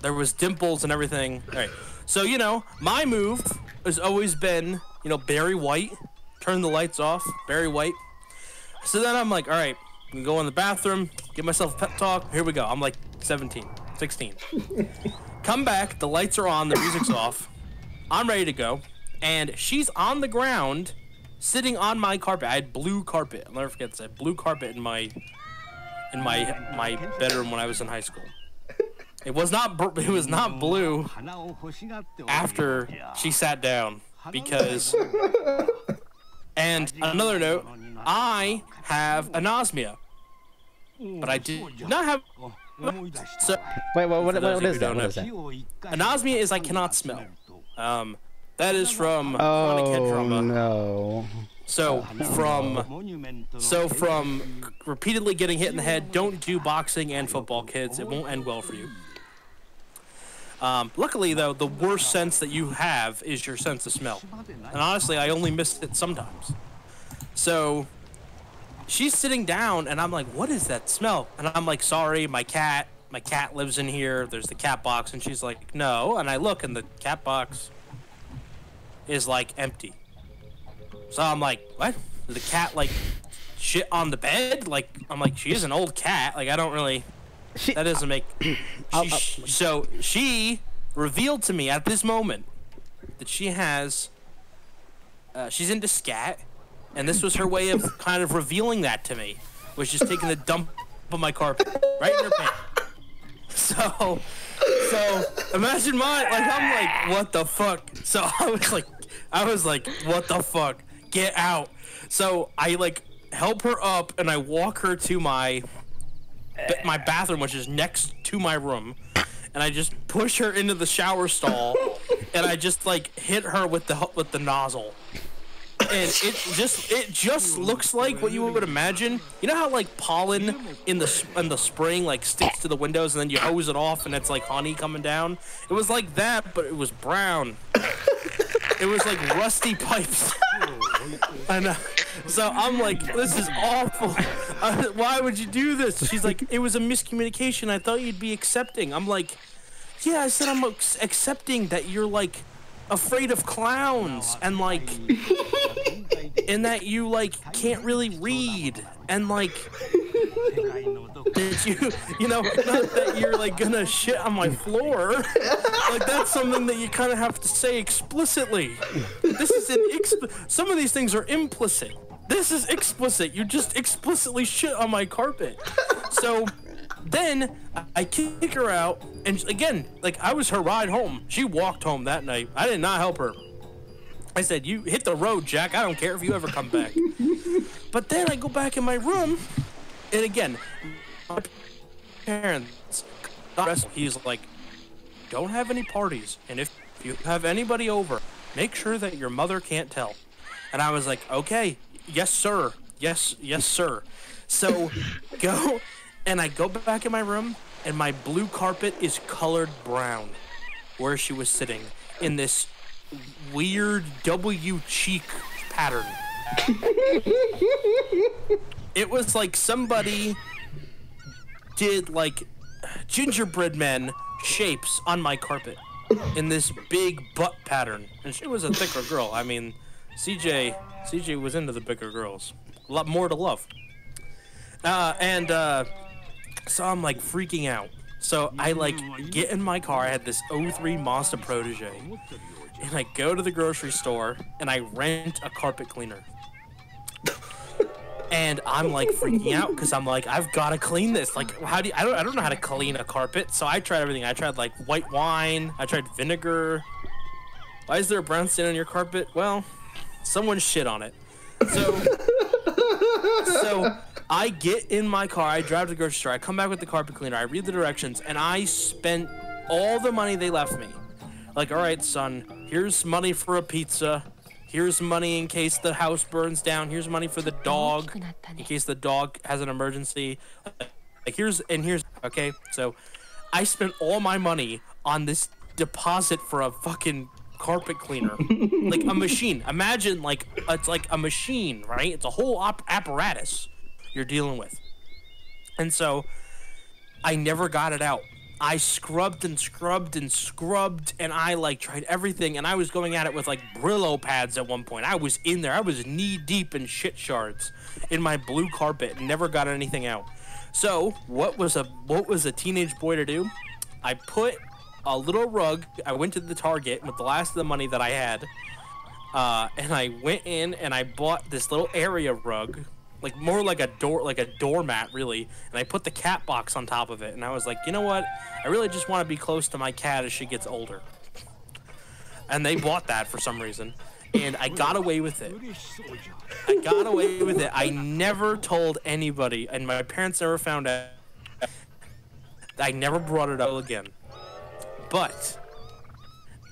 There was dimples and everything. All right. So, you know, my move has always been, you know, Barry White. Turn the lights off, Barry White. So then I'm like, all right, I'm gonna go in the bathroom, give myself a pep talk. Here we go. I'm like 17, 16. Come back, the lights are on, the music's off. I'm ready to go, and she's on the ground, sitting on my carpet. I had blue carpet. I'll never forget this. I had blue carpet in my bedroom when I was in high school. It was not blue after she sat down, because. And another note, I have anosmia, but I do not have. So wait, what is that? What is that? Anosmia is I cannot smell. That is from Oh chronic head trauma. no. So from repeatedly getting hit in the head, don't do boxing and football, kids. It won't end well for you. Luckily, though, the worst sense that you have is your sense of smell. And honestly, I only miss it sometimes. So she's sitting down, and I'm like, what is that smell? And I'm like, sorry, my cat lives in here. There's the cat box. And she's like, no. And I look, and the cat box is, like, empty. So I'm like, what? Did the cat, like, shit on the bed? Like, I'm like, she is an old cat. Like, I don't really... That doesn't make... So she revealed to me at this moment that she has... she's into scat, and this was her way of kind of revealing that to me, was just taking a dump on my carpet, right in her pants. So imagine mine, like, I'm like, what the fuck? So I was like, what the fuck? Get out. So I, like, help her up, and I walk her to my bathroom, which is next to my room, and I just push her into the shower stall, and I just, like, hit her with the nozzle, and it just looks like what you would imagine. You know how, like, pollen in the spring, like, sticks to the windows, and then you hose it off, and it's like honey coming down? It was like that, but it was brown. It was like rusty pipes. I know. So I'm like, this is awful. Why would you do this? She's like, it was a miscommunication. I thought you'd be accepting. I'm like, yeah, I said I'm accepting that you're, like, afraid of clowns, and, like, and that you, like, can't really read, and, like, that you know, not that you're, like, gonna shit on my floor. Like, that's something that you kind of have to say explicitly. This is some of these things are implicit. This is explicit. You just explicitly shit on my carpet. So then I kick her out, and again, like, I was her ride home. She walked home that night. I did not help her. I said, you hit the road, Jack. I don't care if you ever come back. But then I go back in my room, and again, my parents, he's like, don't have any parties, and if you have anybody over, make sure that your mother can't tell. And I was like, okay, yes, sir. Yes, sir. So go, and I go back in my room, and my blue carpet is colored brown where she was sitting in this weird W cheek pattern. It was like somebody did, like, gingerbread men shapes on my carpet in this big butt pattern. And she was a thicker girl. I mean, CJ was into the bigger girls. A lot more to love. So I'm, like, freaking out. So I, like, get in my car. I had this 03 Mazda Protege. And I go to the grocery store, and I rent a carpet cleaner. And I'm, like, freaking out, because I'm like, I've got to clean this. Like, I don't know how to clean a carpet. So I tried everything. I tried, like, white wine. I tried vinegar. Why is there a brown stain on your carpet? Well, someone shit on it. So I get in my car. I drive to the grocery store. I come back with the carpet cleaner. I read the directions, and I spent all the money they left me. Like, all right, son, here's money for a pizza. Here's money in case the house burns down. Here's money for the dog in case the dog has an emergency. Like, here's, okay? So I spent all my money on this deposit for a fucking carpet cleaner. Like a machine. Imagine, like, it's like a machine, right? It's a whole apparatus you're dealing with. And so I never got it out. I scrubbed and scrubbed and scrubbed, and I like tried everything, and I was going at it with like Brillo pads at one point. I was in there. I was knee deep in shit shards in my blue carpet and never got anything out. So what was a teenage boy to do? I put a little rug. I went to the Target with the last of the money that I had, and I went in and I bought this little area rug. Like more like a doormat, really. And I put the cat box on top of it. And I was like, you know what? I really just want to be close to my cat as she gets older. And they bought that for some reason. And I got away with it. I never told anybody, and my parents never found out. I never brought it up again. But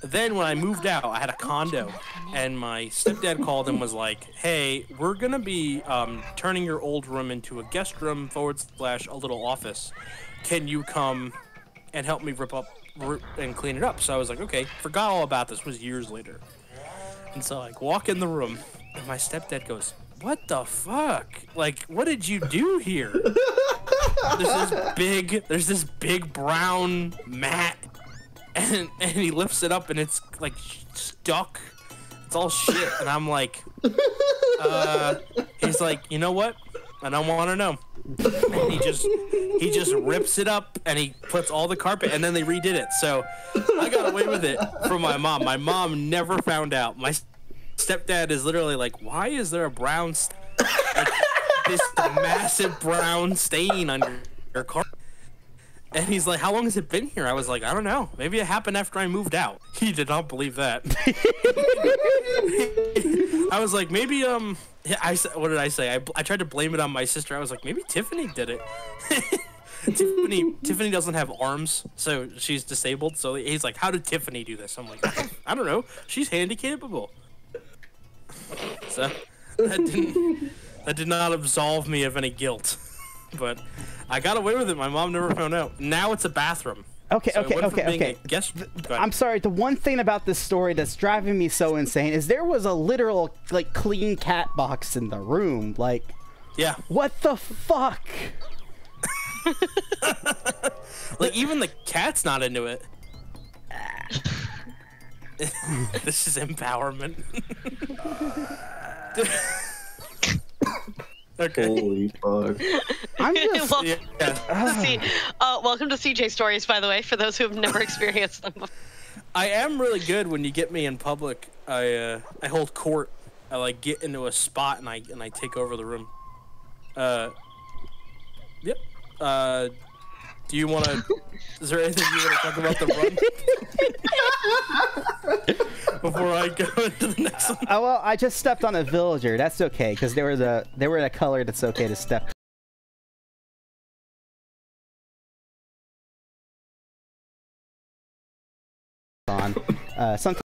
then when I moved out, I had a condo, and my stepdad called and was like, hey, we're going to be turning your old room into a guest room / a little office. Can you come and help me rip up and clean it up? So I was like, okay, forgot all about this. It was years later. And so I walk in the room, and my stepdad goes, what the fuck? Like, what did you do here? There's this big brown mat. And he lifts it up and it's like stuck. It's all shit. And I'm like, he's like, you know what? I don't want to know. And he just rips it up and he puts all the carpet and then they redid it. So I got away with it from my mom. My mom never found out. My stepdad is literally like, why is there a brown, like, this massive brown stain on your carpet? And he's like, how long has it been here? I was like, I don't know. Maybe it happened after I moved out. He did not believe that. I was like, maybe, what did I say? I tried to blame it on my sister. I was like, maybe Tiffany did it. Tiffany doesn't have arms, so she's disabled. So he's like, how did Tiffany do this? I'm like, I don't know. She's handy-capable. So that did not absolve me of any guilt. But I got away with it. My mom never found out. Now it's a bathroom. Okay. I'm sorry. The one thing about this story that's driving me so insane is there was a literal, like, clean cat box in the room. Like, yeah. What the fuck? Like, even the cat's not into it. This is empowerment. Okay. Holy fuck. I'm just... welcome to CJ Stories, by the way, for those who have never experienced them before. I am really good when you get me in public. I hold court. I, like, get into a spot and I take over the room. Yep. Do you want to... Is there anything you want to talk about the run? Before I go into the next one? Well, I just stepped on a villager. That's okay, because they were in a color that's okay to step on. Sometimes...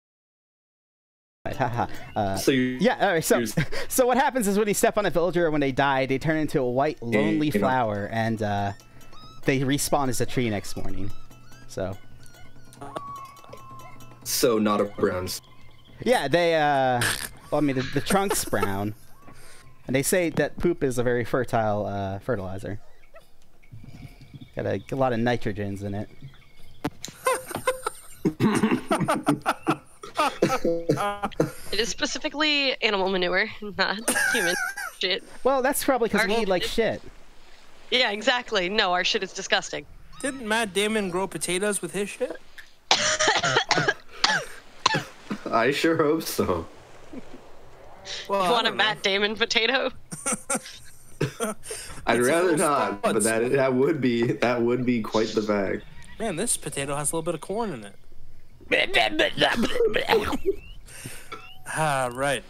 So what happens is when you step on a villager, when they die, they turn into a white, lonely flower, and they respawn as a tree next morning. So not a brown. Yeah, they well, I mean, the trunk's brown, and they say that poop is a very fertile fertilizer. Got a lot of nitrogens in it. It is specifically animal manure, not human shit. Well, that's probably because we eat like shit. Yeah, exactly. No, our shit is disgusting. Didn't Matt Damon grow potatoes with his shit? I sure hope so. Well, you want a Matt Damon potato? I'd rather not, but that would be quite the bag. Man, this potato has a little bit of corn in it. Right.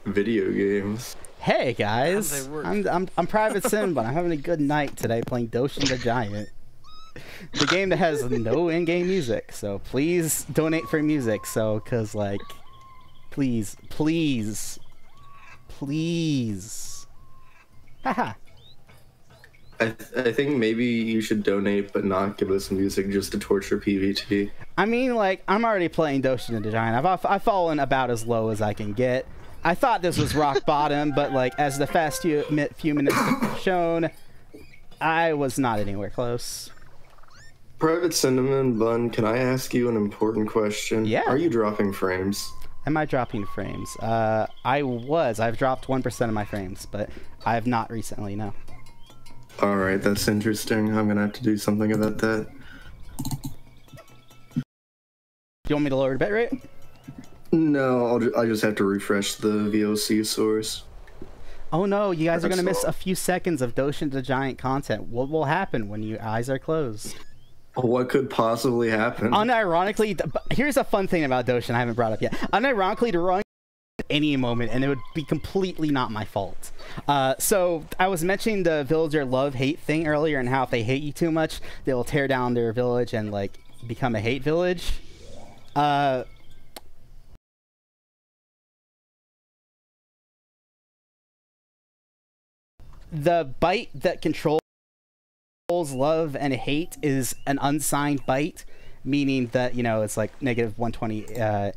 Video games. Hey guys, I'm Private Sim, but I'm having a good night today playing Doshin the Giant. The game that has no in-game music, so please donate for music. So, cause like, please, haha. I think maybe you should donate, but not give us music just to torture PvT. I mean, like, I'm already playing Doshin the Giant. I've fallen about as low as I can get. I thought this was rock bottom, but like, as the past few minutes have shown, I was not anywhere close. Private Cinnamon Bun, can I ask you an important question? Yeah. Are you dropping frames? Am I dropping frames? I've dropped 1% of my frames, but I have not recently, no. Alright, that's interesting. I'm gonna have to do something about that. Do you want me to lower the bitrate? No, I just have to refresh the VOC source. Oh no, you guys are going to miss a few seconds of Doshin the Giant content. What will happen when your eyes are closed? What could possibly happen? Unironically, here's a fun thing about Doshin I haven't brought up yet. Unironically, the wrong at any moment, and it would be completely not my fault. So I was mentioning the villager love-hate thing earlier, and how if they hate you too much, they will tear down their village and like become a hate village. The byte that controls love and hate is an unsigned byte, meaning that, you know, it's like negative 128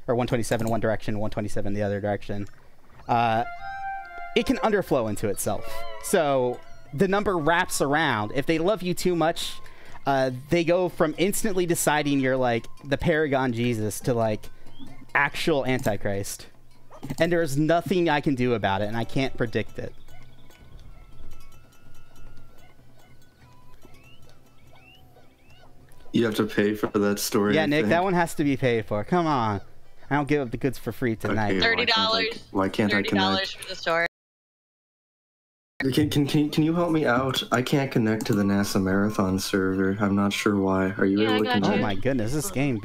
or 127 in one direction, 127 the other direction. It can underflow into itself. So the number wraps around. If they love you too much, they go from instantly deciding you're like the Paragon Jesus to like actual Antichrist. And there's nothing I can do about it, and I can't predict it. You have to pay for that story. Yeah, Nick, that one has to be paid for. Come on. I don't give up the goods for free tonight. Okay, $30. Why can't I connect? $30 for the story. Can you help me out? I can't connect to the NASA Marathon server. I'm not sure why. Are you able to connect? Oh my goodness, this game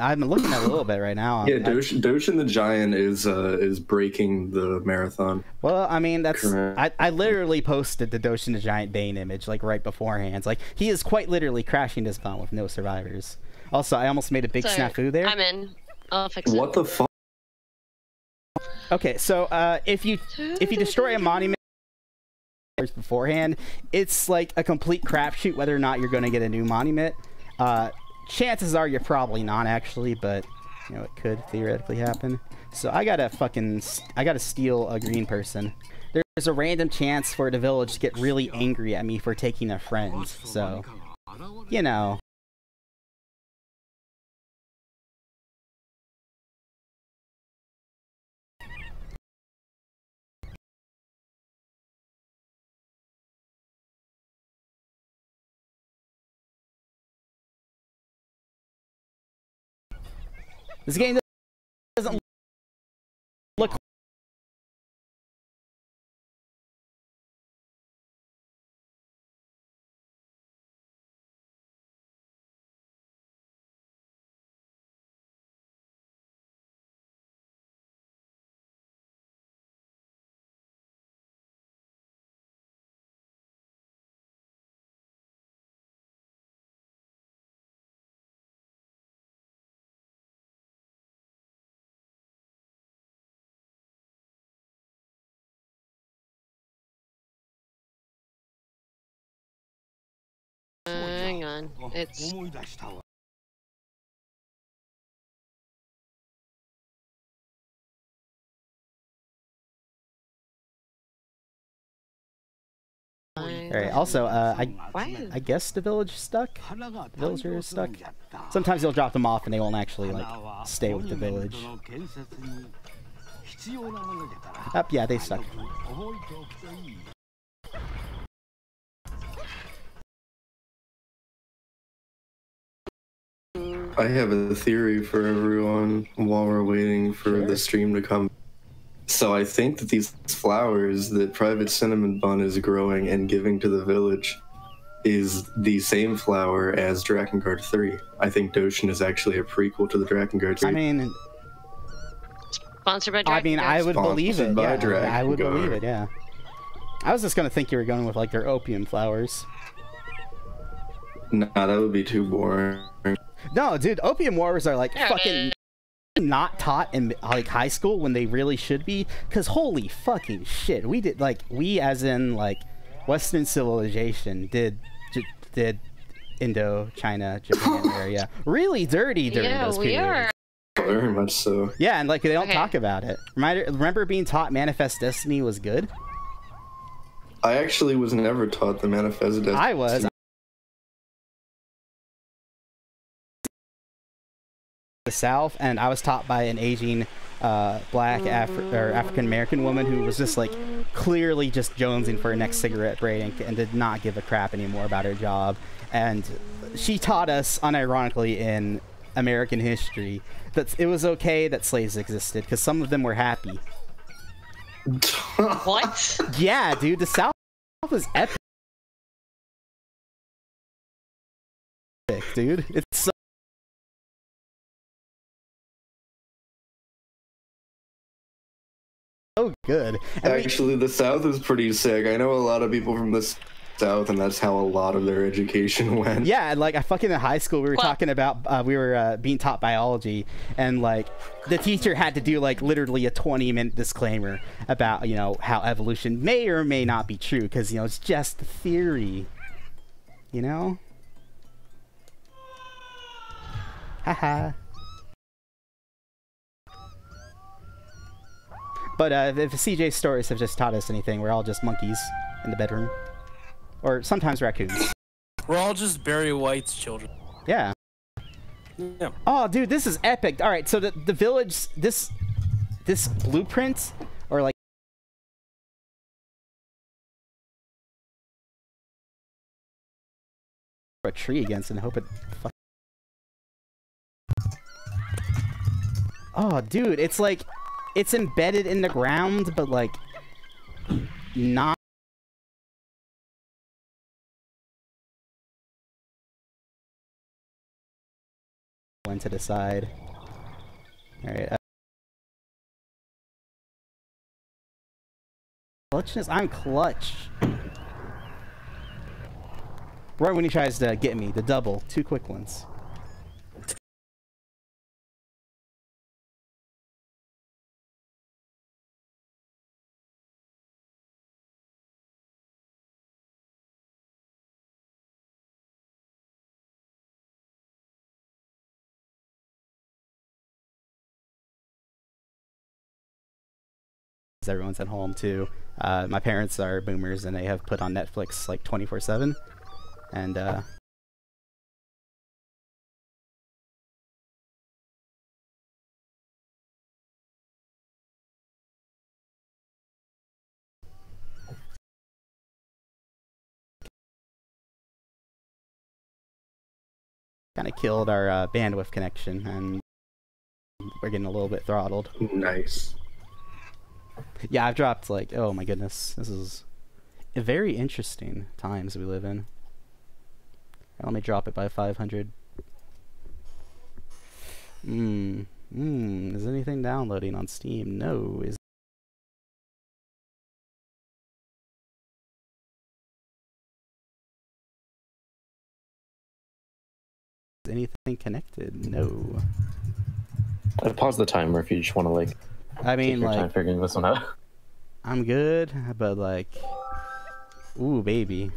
I'm looking at it a little bit right now. Yeah, Doshin the Giant is breaking the marathon. Well, I mean, that's I literally posted the Doshin the Giant Bane image like right beforehand. Like, he is quite literally crashing this con with no survivors. Also, I almost made a big snafu there. I'm in. I'll fix it. What the fuck? Okay, so if you destroy a monument beforehand, it's like a complete crapshoot whether or not you're going to get a new monument. Chances are you're probably not, actually, but you know, it could theoretically happen. So I gotta steal a green person. There's a random chance for the village to get really angry at me for taking a friend, so you know. This game doesn't look. Hang on. It's... Alright, also, I guess the village stuck? The villager is stuck? Sometimes they'll drop them off and they won't actually, like, stay with the village. Yeah, they stuck. I have a theory for everyone while we're waiting for the stream to come. So I think that these flowers that Private Cinnamon Bun is growing and giving to the village is the same flower as Drakengard 3. I think Doshin is actually a prequel to the Drakengard 3. I mean... Sponsored by Drakengard. I mean, I would believe it, yeah. I would believe it, yeah. I was just gonna think you were going with, like, their opium flowers. Nah, that would be too boring. No, dude, opium wars are, like, fucking... not taught in like high school when they really should be, because holy fucking shit, we as in like Western civilization did Indo, China, Japan area really dirty during those periods. Very much so. Yeah, and like they don't talk about it. Remember being taught Manifest Destiny was good? I actually was never taught the Manifest Destiny. I was. the South, and I was taught by an Asian black African American woman who was just like clearly just jonesing for her next cigarette break and did not give a crap anymore about her job. And she taught us, unironically, in American history that it was okay that slaves existed because some of them were happy. What? Yeah, dude, the South was epic, dude. It's so good. And actually, the South is pretty sick. I know a lot of people from the South, and that's how a lot of their education went. Yeah, and like I fucking in high school, we were talking about we were being taught biology, and like the teacher had to do like literally a 20-minute disclaimer about, you know, how evolution may or may not be true because, you know, it's just a theory, you know. Haha. But if CJ stories have just taught us anything, we're all just monkeys in the bedroom. Or sometimes raccoons. We're all just Barry White's children. Yeah. Yeah. Oh, dude, this is epic. All right, so the village, this blueprint, or like a tree against and hope it. Oh, dude, it's like it's embedded in the ground, but like not. To the side. All right. Clutchness. I'm clutch. Right when he tries to get me, the double, 2 quick ones. Everyone's at home too. My parents are boomers and they have put on Netflix like 24/7, and kind of killed our bandwidth connection, and we're getting a little bit throttled. Nice. Yeah, I've dropped like, oh my goodness, this is a very interesting times we live in. Let me drop it by 500. Is anything downloading on Steam? No. Is anything connected? No. I paused the timer if you just want to like. I mean, take your like, time figuring this one out. I'm good, but like, ooh, baby,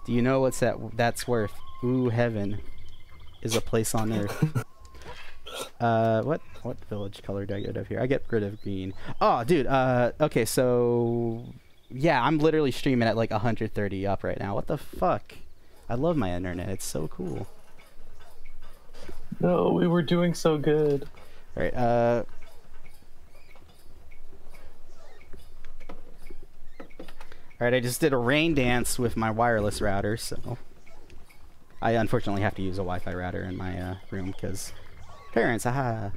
do you know what's that's worth? Ooh, heaven is a place on earth. What village color do I get of here? I get rid of green. Oh, dude. Okay, so yeah, I'm literally streaming at like 130 up right now. What the fuck? I love my internet. It's so cool. No, we were doing so good. All right. Alright, I just did a rain dance with my wireless router, so I unfortunately have to use a Wi-Fi router in my room because parents, haha.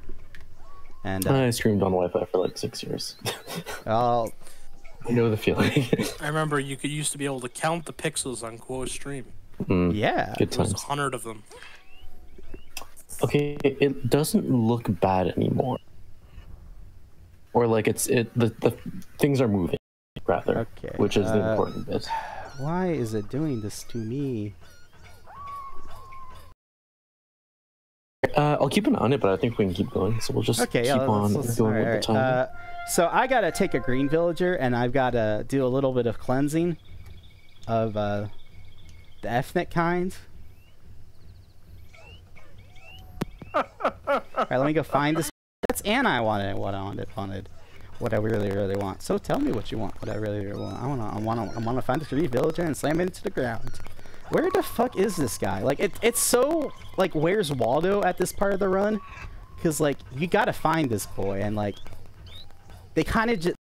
And I streamed on Wi-Fi for like 6 years. I'll You know the feeling. I remember you used to be able to count the pixels on Quo's stream. Yeah, good There was times. 100 of them. Okay, it doesn't look bad anymore. Or like the things are moving. Rather, okay, which is the important bit. Why is it doing this to me? I'll keep an eye on it, but I think we can keep going. So we'll just keep on going with the time. So I gotta take a green villager, and I've gotta do a little bit of cleansing of the ethnic kind. Alright, let me go find this. That's Anna. I wanted. What I really want. So tell me what you want. What I really want. I wanna find the tree villager and slam it into the ground. Where the fuck is this guy? Like it's so like, where's Waldo at this part of the run? Because, like, you gotta find this boy, and, like, they kind of just...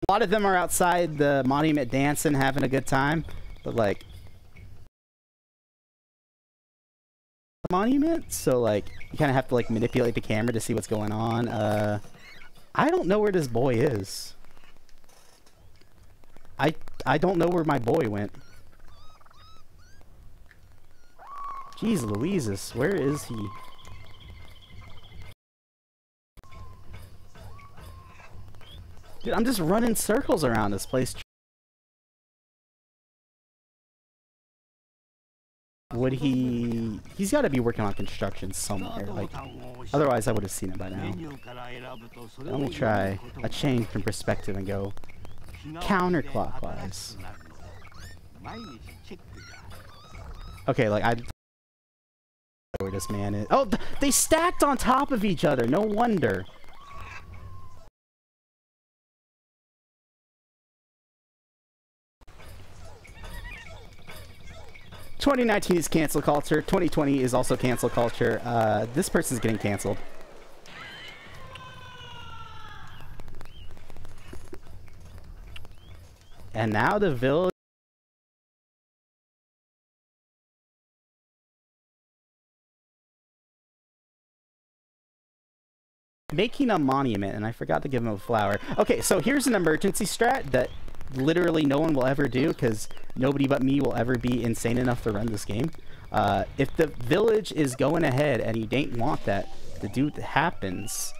A lot of them are outside the monument dancing, having a good time, but, like... Monument, so, like, you kind of have to, like, manipulate the camera to see what's going on. I don't know where this boy is. I don't know where my boy went. Jeez Louises, where is he? Dude, I'm just running circles around this place. Would he... He's got to be working on construction somewhere. Like, otherwise I would have seen him by now. Let me try a change in perspective and go counterclockwise. Okay, like, I... Where this man is... Oh, they stacked on top of each other. No wonder. '2019 is cancel culture. 2020 is also cancel culture. This person's getting canceled. And now the village... Making a monument, and I forgot to give him a flower. Okay, so here's an emergency strat that literally no one will ever do, because nobody but me will ever be insane enough to run this game. If the village is going ahead and you don't want that to do happens,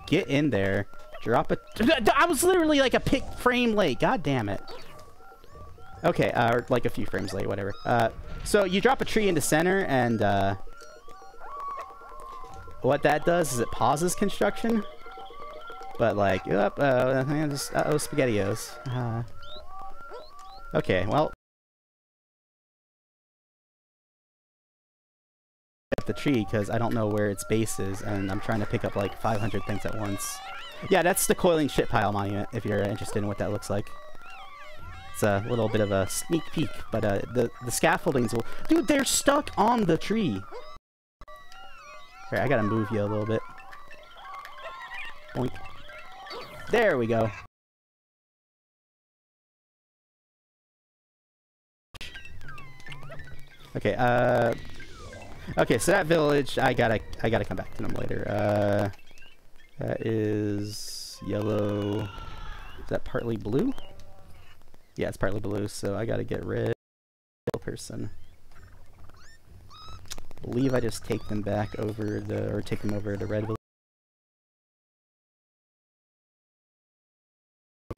get in there, drop a... I was literally like a frame late, god damn it. Okay, or like a few frames late, whatever. So you drop a tree into center, and what that does is it pauses construction. But like, oh, SpaghettiOs. Okay, well, at the tree because I don't know where its base is, and I'm trying to pick up like 500 things at once. Yeah, that's the coiling shit pile monument. If you're interested in what that looks like, it's a little bit of a sneak peek. But the scaffoldings will, dude, they're stuck on the tree. Alright, I gotta move you a little bit. Boink. There we go. Okay, okay, so that village, I gotta come back to them later. That is yellow. Is that partly blue? Yeah, it's partly blue, so I gotta get rid of the person. I believe I just take them back over take them over to red village.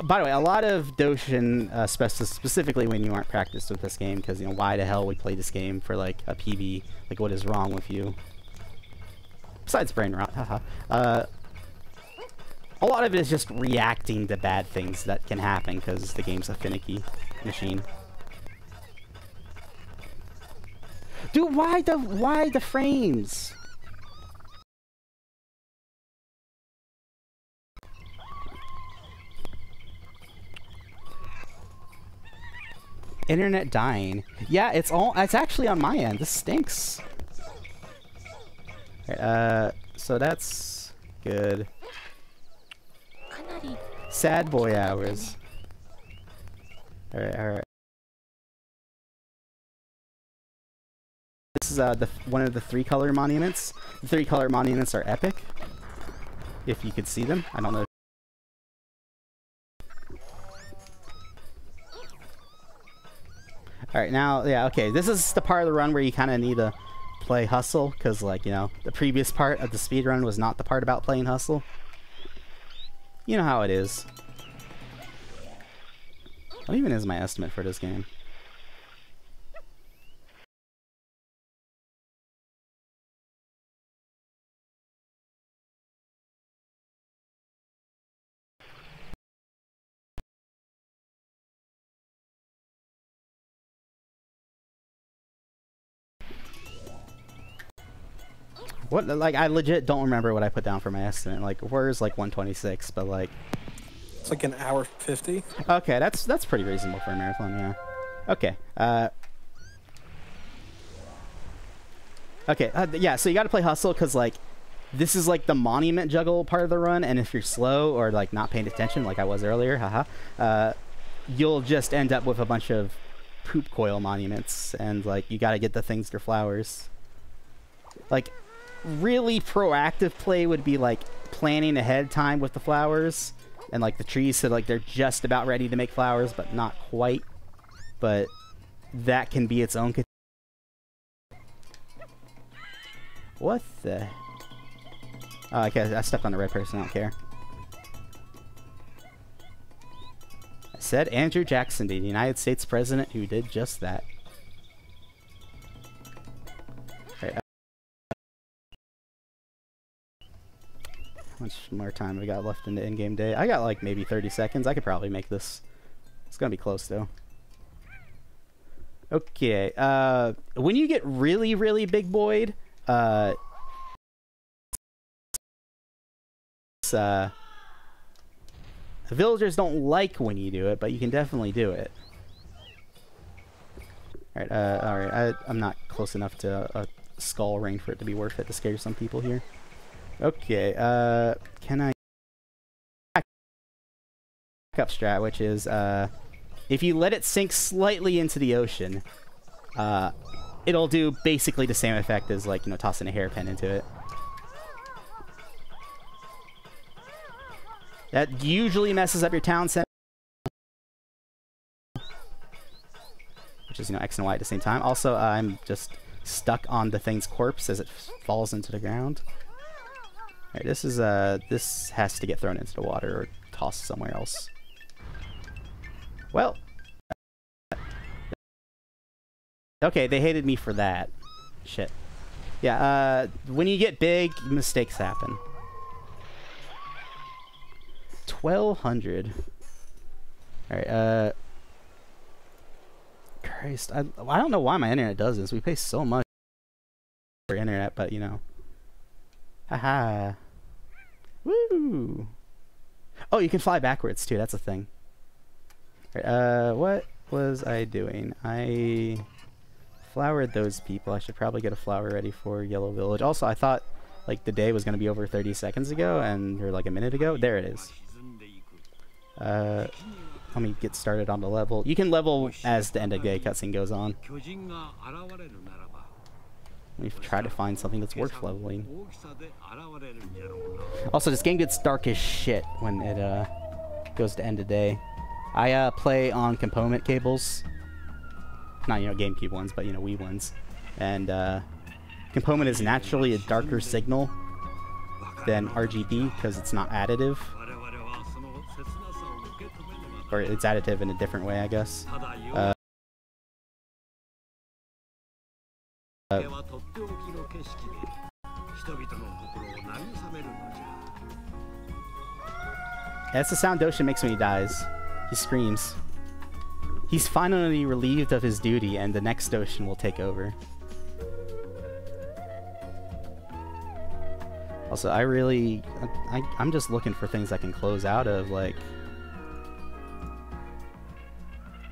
By the way, a lot of Doshin, specifically when you aren't practiced with this game, because, you know, why the hell we play this game for, like, a PV? Like, what is wrong with you? Besides brain rot, haha. A lot of it is just reacting to bad things that can happen, because the game's a finicky machine. Dude, why the frames? Internet dying. Yeah, it's actually on my end. This stinks. Right, so that's good. Sad boy hours. Alright. This is one of the 3-color monuments. The 3-color monuments are epic. If you could see them. I don't know. Alright, now, yeah, okay, this is the part of the run where you kind of need to play Hustle, because, like, you know, the previous part of the speedrun was not the part about playing Hustle. You know how it is. What even is my estimate for this game? What, like, I legit don't remember what I put down for my estimate. Like, where's, like, 126, but, like... It's like an hour 50. Okay, that's pretty reasonable for a marathon, yeah. Okay, okay, yeah, so you gotta play Hustle, because, like, this is like the monument juggle part of the run, and if you're slow or like not paying attention, like I was earlier, haha, you'll just end up with a bunch of poop coil monuments, and like you gotta get the things to flowers. Like, really proactive play would be like planning ahead time with the flowers and like the trees, so like they're just about ready to make flowers but not quite. But that can be its own. What the? Oh, okay, I stepped on the red person. I don't care. I said Andrew Jackson, the United States president, who did just that. Right, how much more time we got left in the in-game day? I got like maybe 30 seconds. I could probably make this. It's gonna be close though. Okay, when you get really, really big boyed, the villagers don't like when you do it, but you can definitely do it. Alright, alright, I'm not close enough to a skull ring for it to be worth it to scare some people here. Okay, can I... Backup strat, which is, if you let it sink slightly into the ocean, it'll do basically the same effect as, like, you know, tossing a hairpin into it. That usually messes up your town center, which is, you know, X and Y at the same time. Also, I'm just stuck on the thing's corpse as it falls into the ground. Alright, this is, this has to get thrown into the water or tossed somewhere else. Well, okay, they hated me for that. Shit. Yeah, when you get big, mistakes happen. 1200. Alright, Christ, I don't know why my internet does this. We pay so much for internet, but you know. Haha. Woo! Oh, you can fly backwards too, that's a thing. Alright, what was I doing? I flowered those people. I should probably get a flower ready for Yellow Village. Also, I thought like the day was going to be over 30 seconds ago, and or like a minute ago. There it is. Let me get started on the level. You can level as the end of day cutscene goes on. Let me try to find something that's worth leveling. Also, this game gets dark as shit when it goes to end of day. I play on component cables. Not, you know, GameCube ones, but, you know, Wii ones. And component is naturally a darker signal than RGB because it's not additive. Or it's additive in a different way, I guess. That's the sound Doshin makes when he dies. He screams. He's finally relieved of his duty, and the next Doshin will take over. Also, I'm just looking for things I can close out of, like...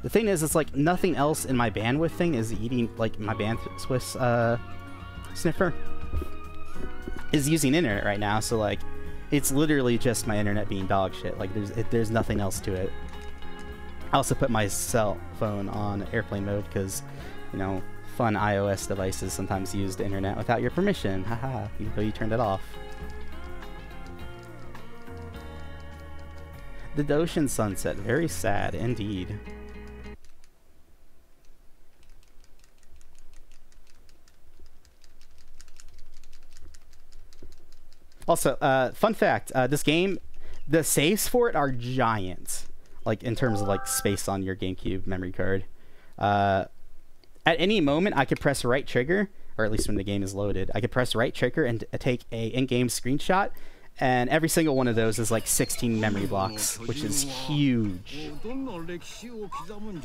The thing is, it's like nothing else in my bandwidth thing is eating, like my bandwidth sniffer is using internet right now, so like it's literally just my internet being dog shit. Like there's nothing else to it. I also put my cell phone on airplane mode because, you know, fun iOS devices sometimes use the internet without your permission. Haha, even though you turned it off. The Doshin sunset, very sad indeed. Also, fun fact, this game, the saves for it are giant, like in terms of like space on your GameCube memory card. At any moment, I could press right trigger, or at least when the game is loaded, I could press right trigger and take a in-game screenshot, and every single one of those is like 16 memory blocks, which is huge.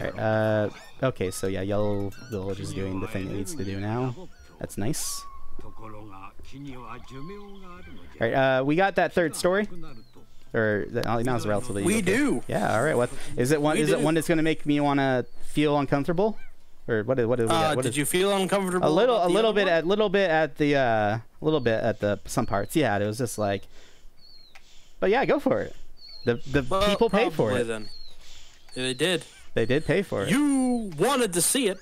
Alright, okay, so yeah, Yellow Village is doing the thing it needs to do now. That's nice. Alright, we got that third story? Or now it's relatively... We do! Yeah, alright, what is it one? Is it one that's gonna make me wanna feel uncomfortable? Or what did you feel uncomfortable? A little bit at the some parts. Yeah, it was just like, but yeah, go for it. The people paid for it. Then. They did. They did pay for it. You wanted to see it.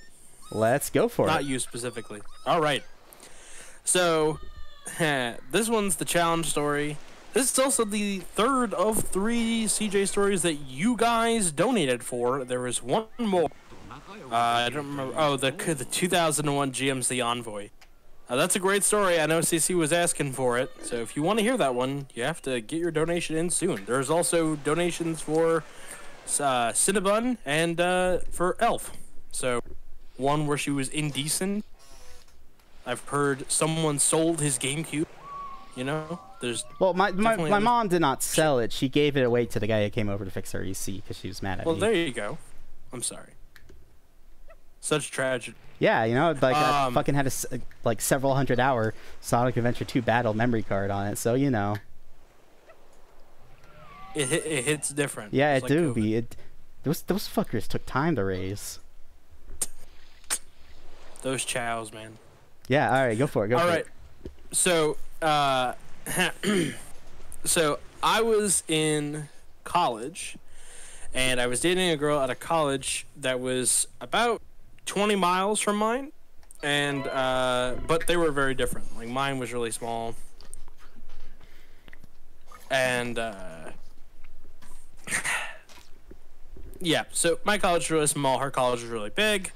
Let's go for it. Not you specifically. All right. So, this one's the challenge story. This is also the third of 3 CJ stories that you guys donated for. There is one more. I don't remember. Oh, the 2001 GMC Envoy. That's a great story. I know CC was asking for it. So if you want to hear that one, you have to get your donation in soon. There's also donations for Cinnabon and for Elf. So one where she was indecent. I've heard someone sold his GameCube. You know, there's... Well, my mom did not sell it. She gave it away to the guy who came over to fix her EC because she was mad at me. Well, there you go. I'm sorry. Such tragedy. Yeah, you know, like I fucking had a like several hundred-hour Sonic Adventure 2 battle memory card on it, so you know. It hits different. Yeah, it do be. Those fuckers took time to raise. Those chows, man. Yeah, all right, go for it. All right. So, so I was in college, and I was dating a girl at a college that was about 20 miles from mine, and but they were very different. Like, mine was really small, and yeah, so my college was really small, her college was really big.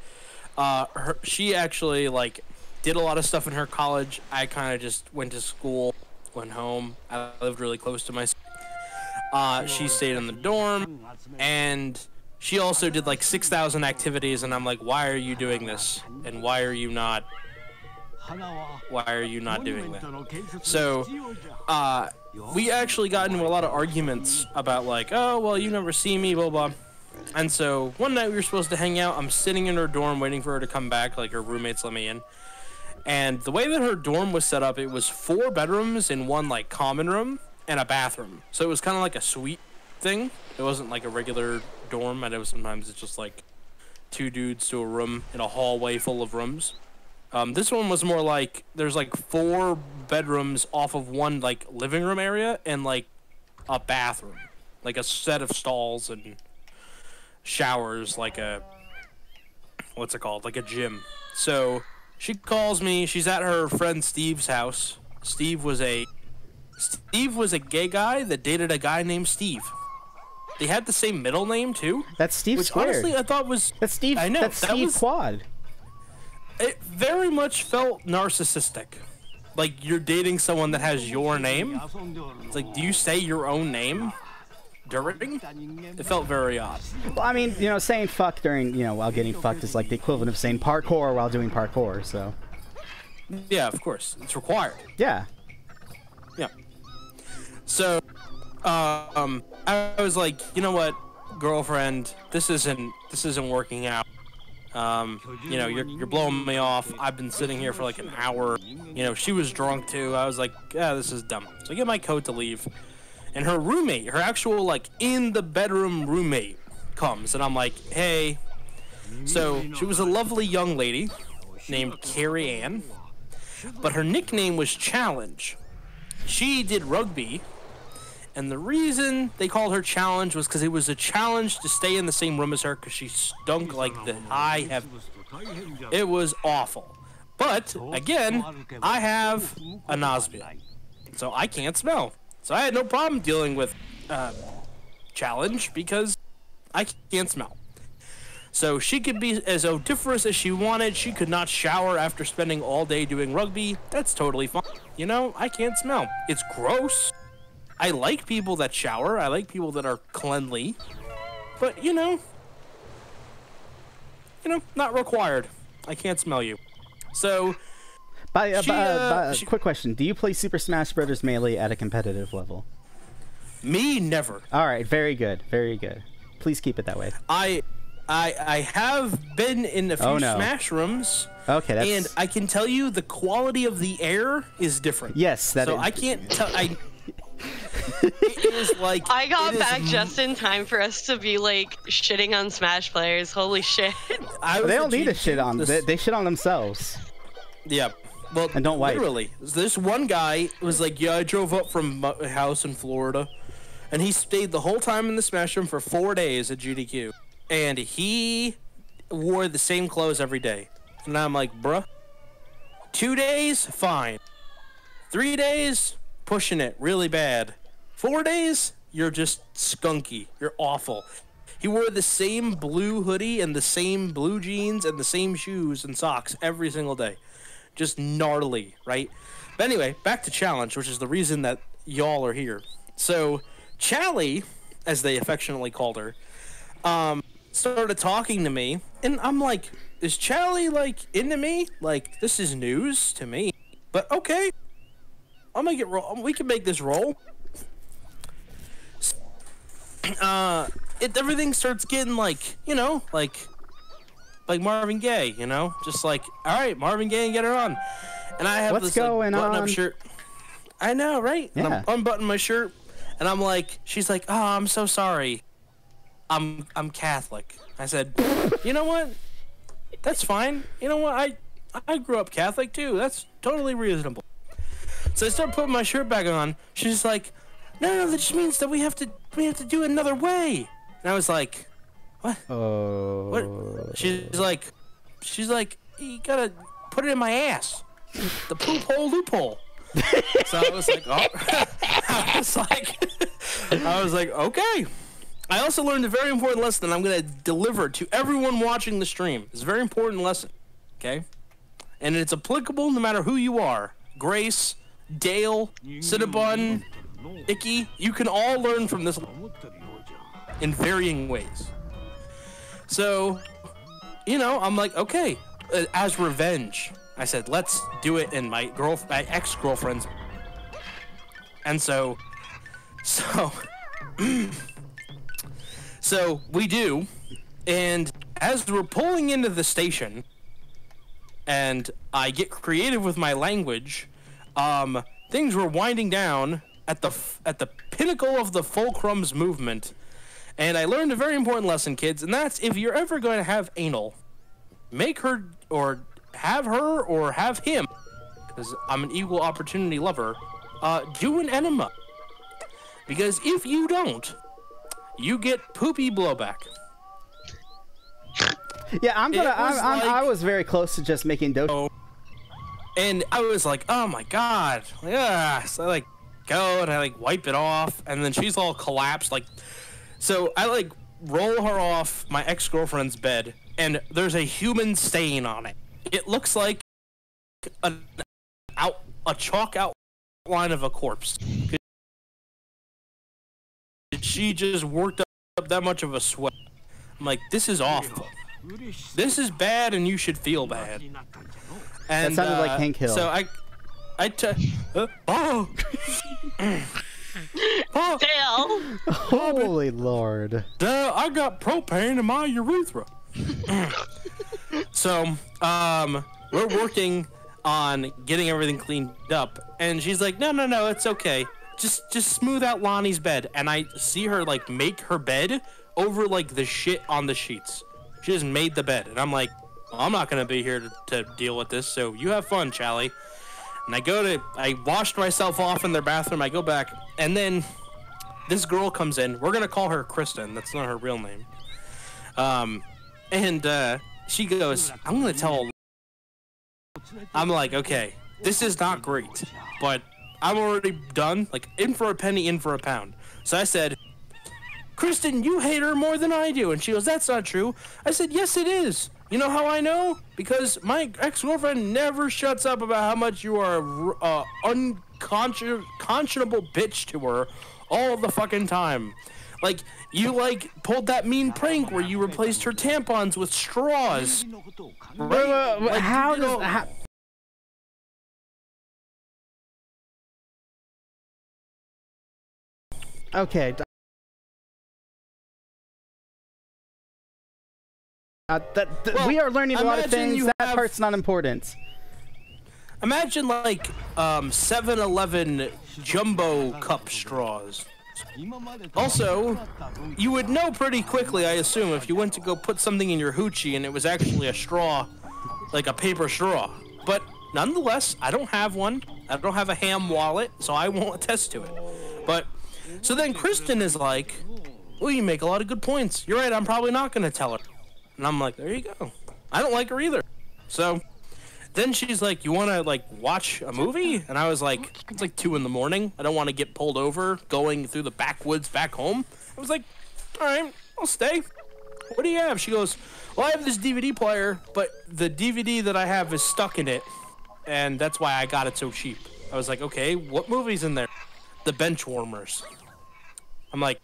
She actually, like, did a lot of stuff in her college. I kind of just went to school, went home. I lived really close to my she stayed in the dorm, and she also did like 6,000 activities, and I'm like, why are you doing this? And why are you not doing that? So, we actually got into a lot of arguments about like, oh, well, you never see me, blah, blah. And so, one night we were supposed to hang out. I'm sitting in her dorm waiting for her to come back, like her roommates let me in. And the way that her dorm was set up, it was 4 bedrooms in one like common room and a bathroom. So it was kind of like a suite thing. It wasn't like a regular dorm. I know sometimes it's just like 2 dudes to a room in a hallway full of rooms. This one was more like there's like 4 bedrooms off of one like living room area and like a bathroom, like a set of stalls and showers, like a what's it called, like a gym. So she calls me. She's at her friend Steve's house. Steve was a gay guy that dated a guy named Steve. They had the same middle name too. That's Steve which Squared. Honestly, I thought was that's Steve. I know that's Steve Quad. It very much felt narcissistic. Like you're dating someone that has your name. It's like, do you say your own name during? It felt very odd. Well, I mean, you know, saying fuck during, you know, while getting fucked is like the equivalent of saying parkour while doing parkour. So. Yeah, of course, it's required. Yeah. Yeah. So, I was like, you know what, girlfriend, this isn't working out. You know, you're blowing me off. I've been sitting here for like an hour. You know, she was drunk too. I was like, yeah, this is dumb. So I get my coat to leave, and her roommate, her actual like in the bedroom roommate, comes, and I'm like, hey. So she was a lovely young lady named Carrie Ann, but her nickname was Challenge. She did rugby, and the reason they called her Challenge was because it was a challenge to stay in the same room as her because she stunk like the high heaven. It was awful. But, again, I have anosmia, so I can't smell. So I had no problem dealing with Challenge because I can't smell. So she could be as odoriferous as she wanted. She could not shower after spending all day doing rugby. That's totally fine. You know, I can't smell. It's gross. I like people that shower. I like people that are cleanly. But, you know, not required. I can't smell you. So, quick question. Do you play Super Smash Bros. Melee at a competitive level? Me, never. All right, very good. Very good. Please keep it that way. I have been in a few Smash rooms. Okay, that's... And I can tell you the quality of the air is different. Yes, that so is... I can't tell... It is like I got back just in time for us to be like shitting on Smash players. Holy shit! They don't need to shit on. They shit on themselves. Yeah. Well, and don't wipe. Literally, this one guy was like, "Yeah, I drove up from a house in Florida, and he stayed the whole time in the Smash room for 4 days at GDQ, and he wore the same clothes every day." And I'm like, "Bruh, 2 days, fine. 3 days, pushing it really bad. 4 days, you're just skunky. You're awful." He wore the same blue hoodie and the same blue jeans and the same shoes and socks every single day. Just gnarly, right? But anyway, back to Challenge, which is the reason that y'all are here. So, Chally, as they affectionately called her, started talking to me, and I'm like, is Chally, like, into me? Like, this is news to me. But, okay. I'll make it roll. We can make this roll. Everything starts getting, like, you know, like Marvin Gaye, you know? Just like, all right, Marvin Gaye, get her on. And I have this, like, button-up shirt. I know, right? Yeah. And I'm unbuttoning my shirt, and I'm like, she's like, oh, I'm so sorry. I'm Catholic. I said, you know what? That's fine. You know what? I grew up Catholic, too. That's totally reasonable. So I start putting my shirt back on. She's like, no, that just means that we have to do it another way. And I was like, what? Oh. What? She's like, you gotta put it in my ass. The poop hole loophole. So I was like, oh. I was like, okay. I also learned a very important lesson that I'm gonna deliver to everyone watching the stream. It's a very important lesson, okay? And it's applicable no matter who you are. Grace, Dale, Cinnabon, Icky, you can all learn from this in varying ways. So, you know, I'm like, okay, as revenge, I said, let's do it in my ex-girlfriend's. And so we do, and as we're pulling into the station, and I get creative with my language, things were winding down at the pinnacle of the Fulcrum's movement, and I learned a very important lesson, kids, and that's if you're ever going to have anal, make her or have her or have him, because I'm an equal opportunity lover, do an enema, because if you don't, you get poopy blowback. Yeah, I was very close to just making Doshin. And I was like, oh my god. Yeah. So I like go and I like wipe it off, and then she's all collapsed. Like, so I like roll her off my ex-girlfriend's bed, and there's a human stain on it. It looks like a chalk outline of a corpse. She just worked up that much of a sweat. I'm like, this is awful. This is bad, and you should feel bad. And, that sounded like Hank Hill. So oh! Dale! Holy Lord. I got propane in my urethra. So, we're working on getting everything cleaned up, and she's like, no, it's okay. Just smooth out Lonnie's bed. And I see her, like, make her bed over, like, the shit on the sheets. She just made the bed, and I'm like, well, I'm not gonna be here to deal with this, so you have fun, Chally. And I washed myself off in their bathroom, I go back, and then this girl comes in. We're gonna call her Kristen, that's not her real name. And she goes, I'm gonna tell. I'm like, okay, this is not great, but I'm already done, like, in for a penny, in for a pound. So I said, Kristen, you hate her more than I do. And she goes, that's not true. I said, yes, it is. You know how I know? Because my ex-girlfriend never shuts up about how much you are unconscionable bitch to her all the fucking time. Like, you, like, pulled that mean prank where you replaced her tampons with straws. Right? Like, how does that... Okay. Well, we are learning a lot of things. That part's not important. Imagine like 7-Eleven jumbo cup straws. Also, you would know pretty quickly, I assume, if you went to go put something in your hoochie and it was actually a straw, like a paper straw. But nonetheless, I don't have one. I don't have a ham wallet, so I won't attest to it. But, so then Kristen is like, well, you make a lot of good points. You're right, I'm probably not going to tell her. And I'm like, there you go. I don't like her either. So then she's like, you want to, like, watch a movie? And I was like, it's like 2 in the morning. I don't want to get pulled over going through the backwoods back home. I was like, all right, I'll stay. What do you have? She goes, well, I have this DVD player, but the DVD that I have is stuck in it. And that's why I got it so cheap. I was like, okay, what movie's in there? The Benchwarmers. I'm like,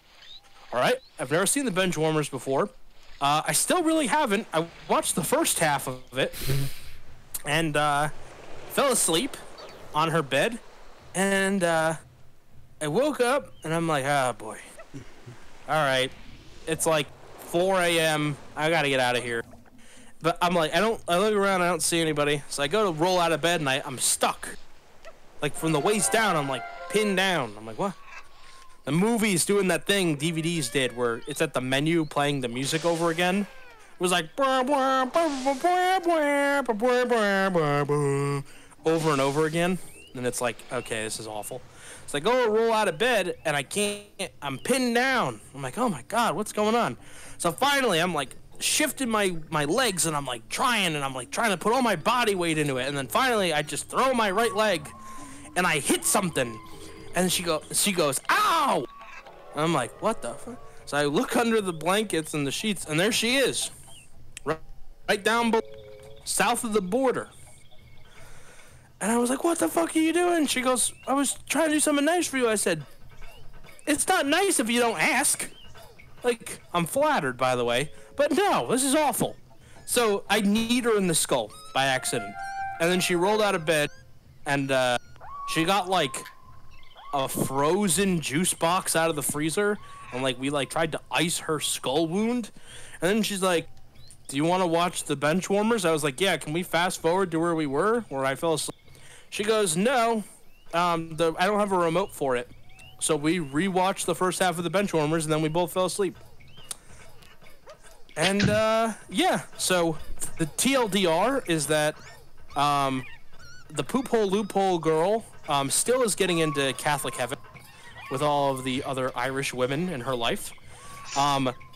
all right, I've never seen the Benchwarmers before. I still really haven't. I watched the first half of it and fell asleep on her bed. And I woke up and I'm like, oh boy. All right, it's like 4 a.m. I gotta get out of here. But I'm like, I look around, I don't see anybody. So I go to roll out of bed and I'm stuck. Like from the waist down, I'm like pinned down. I'm like, what? The movie's doing that thing DVDs did where it's at the menu playing the music over again. It was like over and over again. And it's like, okay, this is awful. So I go to roll out of bed and I can't, I'm pinned down. I'm like, oh my God, what's going on? So finally I'm like shifting my legs and I'm like trying to put all my body weight into it. And then finally I just throw my right leg and I hit something. And she goes, ow! And I'm like, what the fuck? So I look under the blankets and the sheets, and there she is. Right down below, south of the border. And I was like, what the fuck are you doing? She goes, I was trying to do something nice for you. I said, it's not nice if you don't ask. Like, I'm flattered, by the way. But no, this is awful. So I kneed her in the skull by accident. And then she rolled out of bed, and she got, like, a frozen juice box out of the freezer, and like we like tried to ice her skull wound, and then she's like, do you want to watch the Benchwarmers? I was like, yeah, can we fast forward to where we were, where I fell asleep? She goes, no, I don't have a remote for it. So we rewatched the first half of the Benchwarmers, and then we both fell asleep. And yeah, so the TLDR is that the poop hole loophole girl still is getting into Catholic heaven with all of the other Irish women in her life.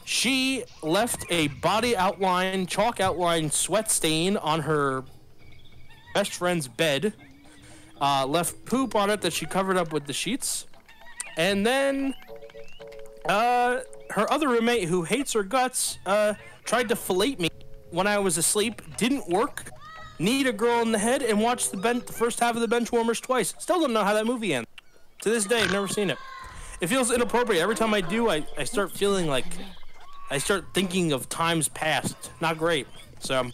She left a body outline, chalk outline sweat stain on her best friend's bed, left poop on it that she covered up with the sheets, and then her other roommate, who hates her guts, tried to fillet me when I was asleep. Didn't work. Kneed a girl in the head and watched the first half of the Benchwarmers twice. Still don't know how that movie ends. To this day, I've never seen it. It feels inappropriate. Every time I do, I start feeling like, I start thinking of times past. Not great. So,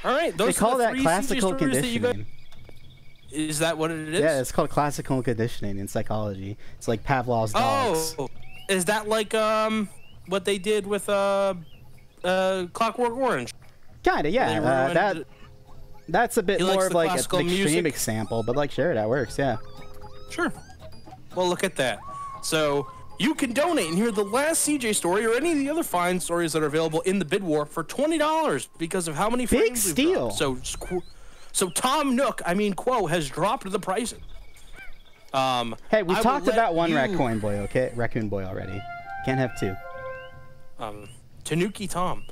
all right. Those they call that classical conditioning. Is that what it is? Yeah, it's called classical conditioning in psychology. It's like Pavlov's dogs. Oh, is that like what they did with Clockwork Orange? Kinda, yeah. That's a bit more of like an extreme example, but like, sure, that works, yeah. Sure. Well, look at that. So you can donate and hear the last CJ story or any of the other fine stories that are available in the bid war for $20 because of how many frames we've dropped. So Tom Nook, Quo, has dropped the pricing. Hey, we talked about one Raccoon Boy, okay? Raccoon Boy already. Can't have two. Tanuki Tom.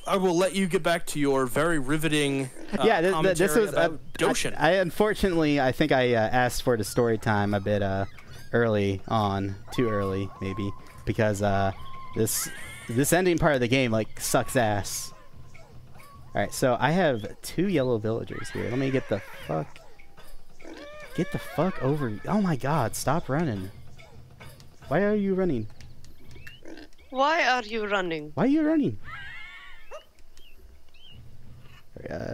I will let you get back to your very riveting this was about Doshin. I think I asked for the story time a bit early on, too early maybe, because this ending part of the game like sucks ass. All right, so I have 2 yellow villagers here. Let me get the fuck over. Oh my God! Stop running. Why are you running? Why are you running? Why are you running?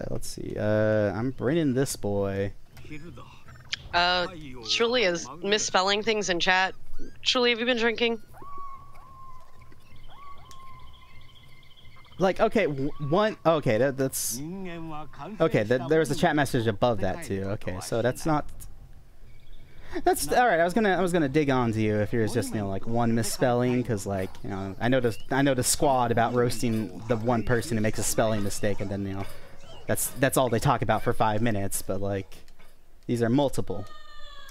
Let's see. I'm bringing this boy. Truly is misspelling things in chat. Truly, have you been drinking? Like, okay, one... Okay, that's... Okay, there was a chat message above that, too. Okay, so that's not... That's... Alright, I was gonna dig onto you if yours just, you know, like, one misspelling, because, like, you know, I know the squad about roasting the one person who makes a spelling mistake, and then, you know, that's all they talk about for 5 minutes, but, like, these are multiple.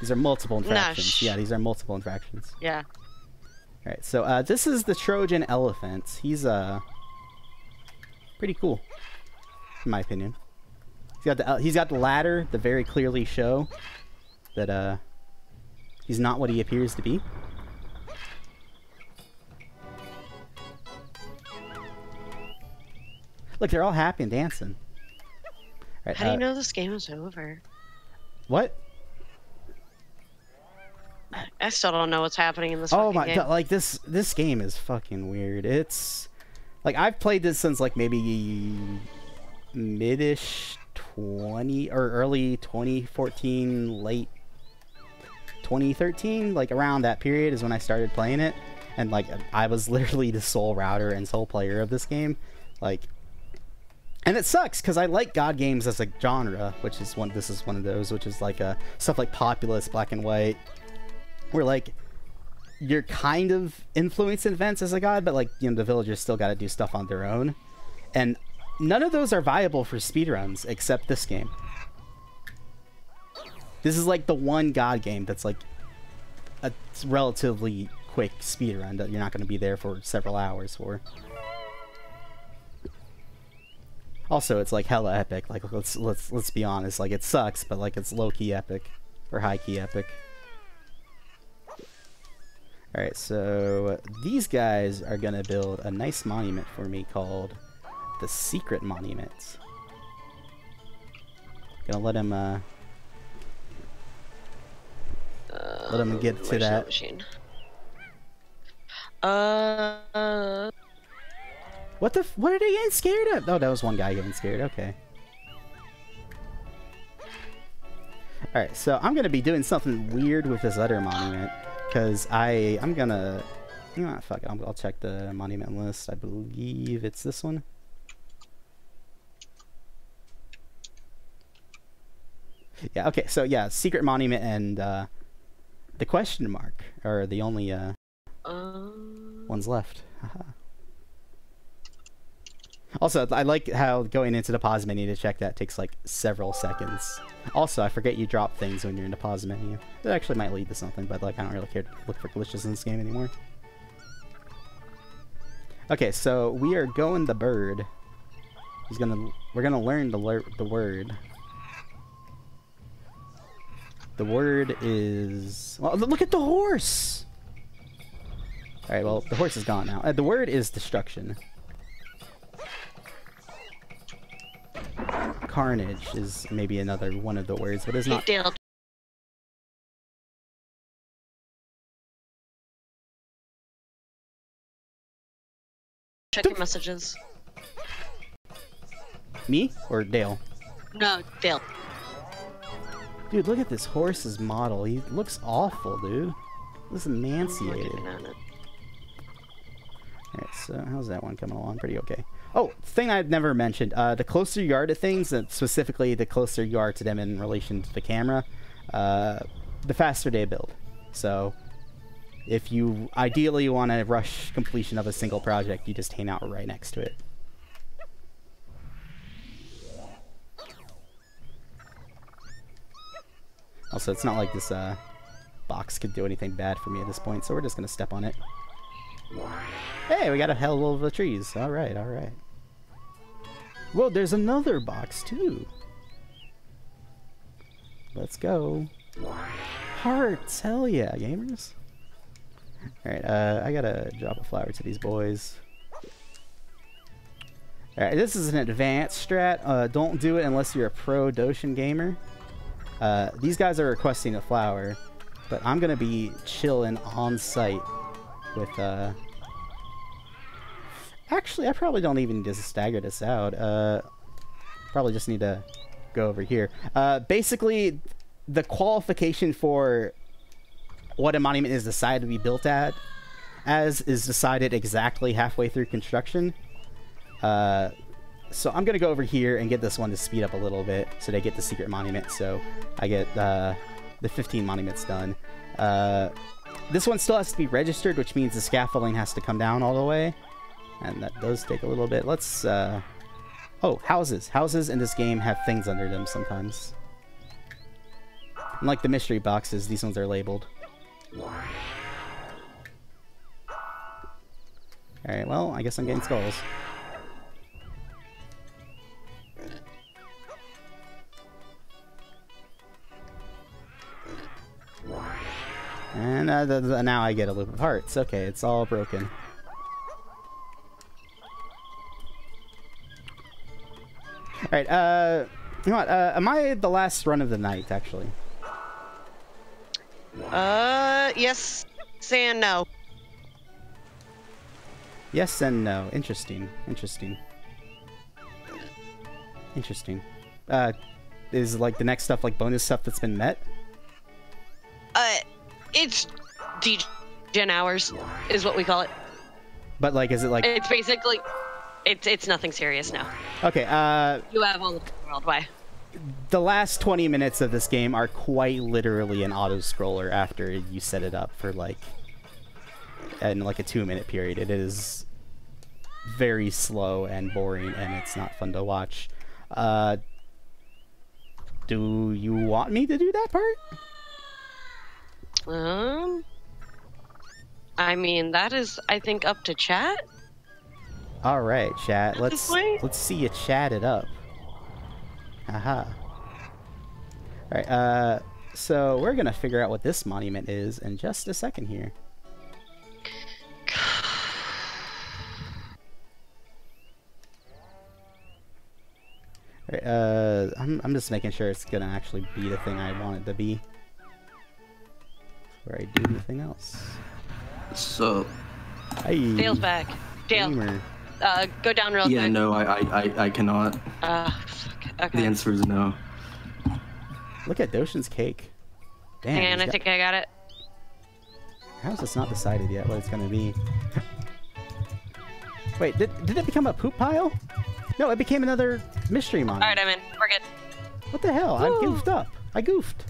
These are multiple infractions. Yeah, these are multiple infractions. Yeah. Alright, so, this is the Trojan Elephant. He's, pretty cool, in my opinion. He's got the ladder that very clearly show that he's not what he appears to be. Look, they're all happy and dancing. Right, how do you know this game is over? What? I still don't know what's happening in this. Oh my game. god! Like this game is fucking weird. It's like I've played this since like maybe mid-ish 20 or early 2014, late 2013. Like around that period is when I started playing it, and like I was literally the sole router and sole player of this game. Like, and it sucks because I like God games as a genre, which is one. This is one of those, which is like stuff like Populous, Black and White, where like you're kind of influencing events as a god, but like, you know, the villagers still got to do stuff on their own, and none of those are viable for speedruns except this game. This is like the one god game that's like a relatively quick speedrun that you're not going to be there for several hours for. Also, it's like hella epic. Like let's be honest. Like it sucks, but like it's low key epic or high key epic. All right, so these guys are gonna build a nice monument for me called the Secret Monument. Gonna let him get to that. Machine? What are they getting scared of? Oh, that was one guy getting scared. Okay. Alright, so I'm gonna be doing something weird with this other monument. Because I'm gonna... fuck it. I'll check the monument list. I believe it's this one. Yeah, okay. So, yeah, Secret Monument and the question mark are the only ones left. Also, I like how going into the pause menu to check that takes like several seconds. Also, I forget you drop things when you're in the pause menu. It actually might lead to something, but like I don't really care to look for glitches in this game anymore. Okay, so we are going the bird. We're gonna learn the word. The word is... Well, look at the horse! Alright, well, the horse is gone now. The word is destruction. Carnage is maybe another one of the words, but it's not... Check your messages. Me? Or Dale? No, Dale. Dude, look at this horse's model. He looks awful, dude. Looks emaciated. Alright, so how's that one coming along? Pretty okay. Oh, thing I've never mentioned. The closer you are to things, and specifically the closer you are to them in relation to the camera, the faster they build. So, if you ideally want to rush completion of a single project, you just hang out right next to it. Also, it's not like this box could do anything bad for me at this point, so we're just going to step on it. Hey, we got a hell of a trees. Alright, alright. Whoa, there's another box, too. Let's go. Hearts! Hell yeah, gamers. Alright, I gotta drop a flower to these boys. Alright, this is an advanced strat. Don't do it unless you're a pro Doshin gamer. These guys are requesting a flower, but I'm gonna be chilling on site with, Actually, I probably don't even need to stagger this out. Probably just need to go over here. Basically, the qualification for what a monument is decided to be built as is decided exactly halfway through construction. So I'm gonna go over here and get this one to speed up a little bit, so they get the secret monument. So I get the 15 monuments done. This one still has to be registered, which means the scaffolding has to come down all the way, and that does take a little bit. Let's oh, houses. Houses in this game have things under them sometimes. Unlike the mystery boxes, these ones are labeled. Alright, well, I guess I'm getting skulls. And now I get a loop of hearts. Okay, it's all broken. Alright, you know what, am I the last run of the night, actually? Yes and no. Yes and no. Interesting. Interesting. Interesting. Is, like, the next stuff, like, bonus stuff that's been met? It's degen hours, is what we call it. But, like, is it, like... It's basically... It's nothing serious now. Okay, You have all the world, why? The last 20 minutes of this game are quite literally an auto-scroller after you set it up for, like... in, like, a 2-minute period. It is very slow and boring, and it's not fun to watch. Do you want me to do that part? I mean, that is, I think, up to chat. All right, chat. Let's see you chat it up. Haha. All right. So we're gonna figure out what this monument is in just a second here. All right, I'm just making sure it's gonna actually be the thing I want it to be. Where I do anything else. So, hey, Dale's back. Dale, gamer. Go down real quick. Yeah, no, I cannot. Fuck. Okay. The answer is no. Look at Doshin's cake. Damn. And I think I got it. How is this not decided yet what it's gonna be? Wait, did it become a poop pile? No, it became another mystery monument. Alright, I'm in. We're good. What the hell? I goofed up. I goofed.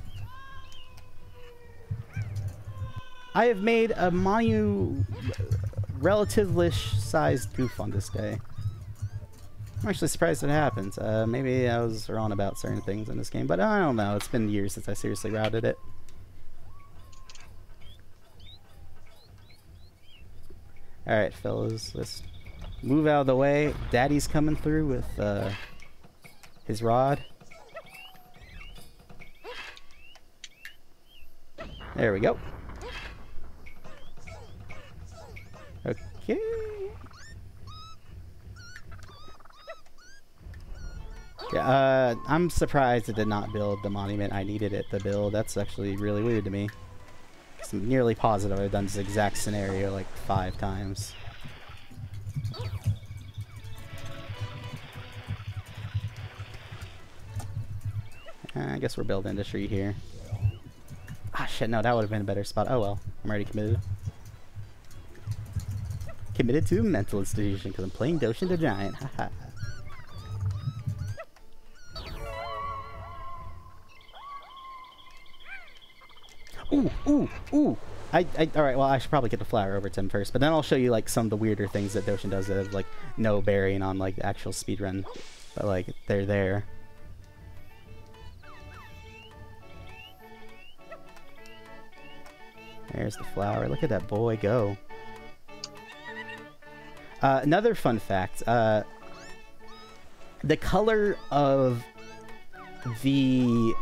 I have made a relative-ish sized goof on this day. I'm actually surprised it happens. Maybe I was wrong about certain things in this game, but I don't know. It's been years since I seriously routed it. Alright, fellas, let's move out of the way. Daddy's coming through with his rod. There we go. Okay. Yeah, I'm surprised it did not build the monument I needed it to build. That's actually really weird to me. I'm nearly positive I've done this exact scenario like 5 times. I guess we're building industry here. Ah, shit, no, that would have been a better spot. Oh well, I'm already committed. Committed to a mental institution because I'm playing Doshin the Giant. Haha. Ooh, ooh, ooh. Alright, well, I should probably get the flower over to him first, but then I'll show you, like, some of the weirder things that Doshin does that have, like, no bearing on, like, the actual speedrun. But, like, they're there. There's the flower. Look at that boy go. Another fun fact. The color of the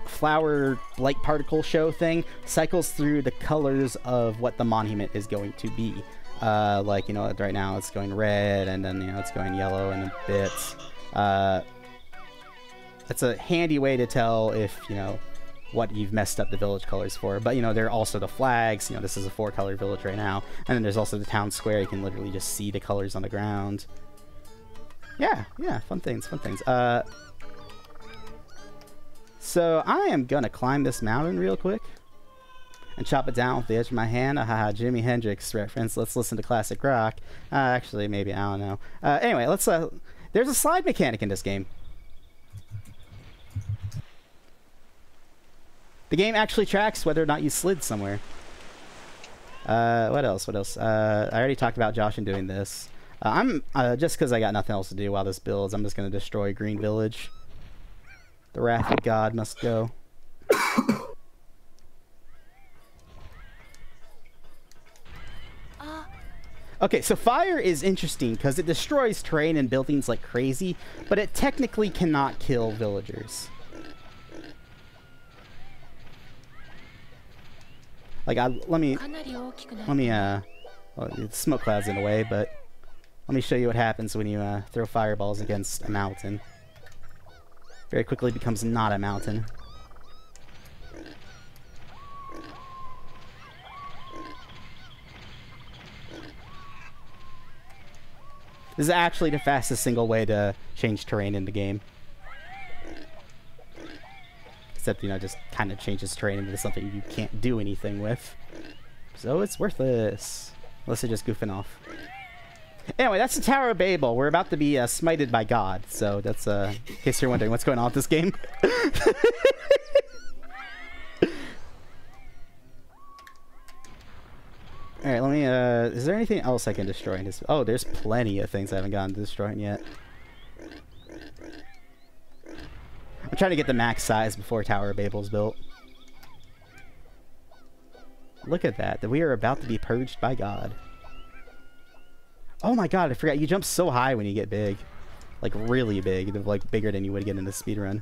flower light particle show thing cycles through the colors of what the monument is going to be. Like, you know, right now it's going red, and then, you know, it's going yellow in a bit. That's a handy way to tell if, you know, what you've messed up the village colors for. But, you know, there are also the flags. You know, this is a 4-color village right now. And then there's also the town square. You can literally just see the colors on the ground. Yeah, fun things, fun things. So I am gonna climb this mountain real quick. and chop it down with the edge of my hand. Haha, Jimi Hendrix reference. Let's listen to classic rock. Actually, maybe, I don't know. Anyway, let's, there's a slide mechanic in this game. The game actually tracks whether or not you slid somewhere. What else? I already talked about Doshin doing this. I'm, just because I got nothing else to do while this builds, I'm just going to destroy Green Village. The wrath of God must go. Okay, so fire is interesting because it destroys terrain and buildings like crazy, but it technically cannot kill villagers. Like, let me, well, the smoke cloud's in the way, but let me show you what happens when you throw fireballs against a mountain. Very quickly becomes not a mountain. This is actually the fastest single way to change terrain in the game. Except, you know, just kind of changes terrain into something you can't do anything with. So it's worthless. Unless you're just goofing off. Anyway, that's the Tower of Babel. We're about to be smited by God. So that's, in case you're wondering what's going on with this game. Alright, let me, is there anything else I can destroy in this? Oh, there's plenty of things I haven't gotten to destroying yet. I'm trying to get the max size before Tower of Babel's built. Look at that. We are about to be purged by God. Oh my god, I forgot. You jump so high when you get big. Like, really big. Like, bigger than you would get in the speedrun.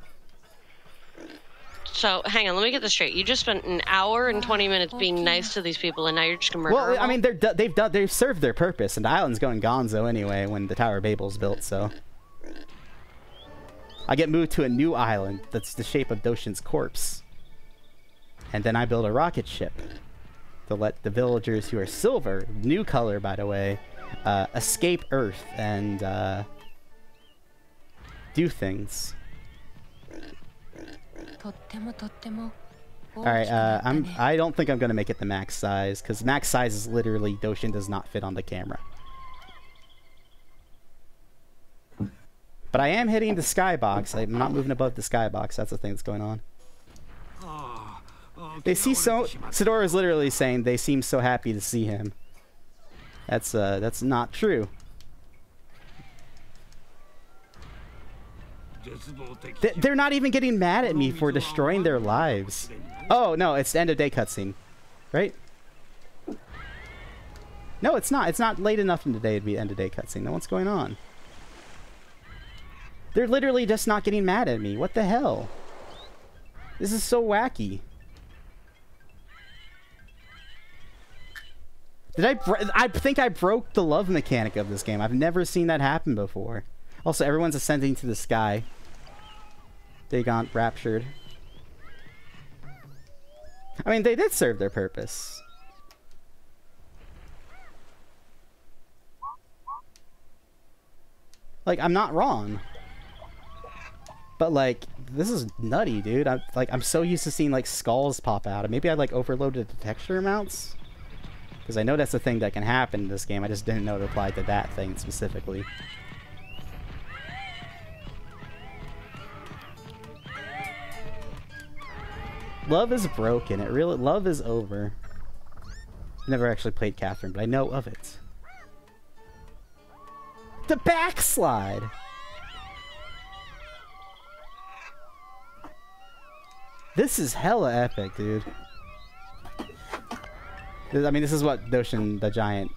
So, hang on, let me get this straight. You just spent an hour and 20 minutes being nice to these people, and now you're just gonna murder them? Well, I mean, they've served their purpose, and the island's going gonzo anyway when the Tower of Babel's built, so... I get moved to a new island that's the shape of Doshin's corpse. And then I build a rocket ship to let the villagers who are silver, new color by the way, escape Earth and do things. Alright, I don't think I'm gonna make it the max size, because max size is literally Doshin does not fit on the camera. But I am hitting the skybox. I'm not moving above the skybox. That's the thing that's going on. They see so... Sidora is literally saying they seem so happy to see him. That's not true. They're not even getting mad at me for destroying their lives. Oh, no, it's the end of day cutscene. Right? No, it's not. It's not late enough in the day to be end of day cutscene. No, what's going on? They're literally just not getting mad at me. What the hell? This is so wacky. I think I broke the love mechanic of this game. I've never seen that happen before. Also, everyone's ascending to the sky. They got raptured. I mean, they did serve their purpose. Like, I'm not wrong. But, like, this is nutty, dude. I'm so used to seeing, like, skulls pop out. Maybe I, like, overloaded the texture amounts? Because I know that's a thing that can happen in this game. I just didn't know it applied to that thing specifically. Love is broken. Love is over. I've never actually played Catherine, but I know of it. The backslide! This is hella epic, dude. I mean, this is what Doshin the Giant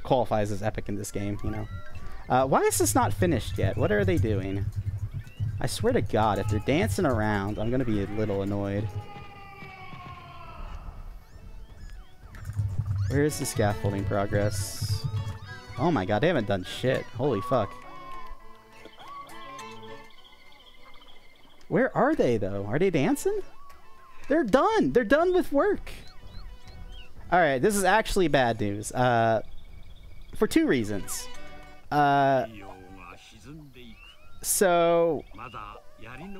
qualifies as epic in this game, you know. Why is this not finished yet? What are they doing? I swear to God, if they're dancing around, I'm gonna be a little annoyed. Where is the scaffolding progress? Oh my God, they haven't done shit. Holy fuck. Where are they, though? Are they dancing? They're done! They're done with work! Alright, this is actually bad news. For two reasons. So,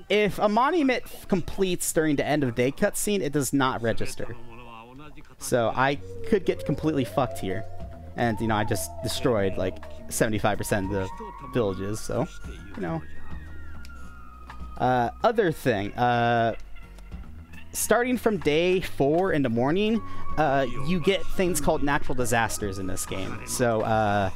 if a monument completes during the end of day cutscene, it does not register. So I could get completely fucked here. And, you know, I just destroyed, like, 75% of the villages, so, you know. Other thing, starting from day 4 in the morning, you get things called natural disasters in this game. So,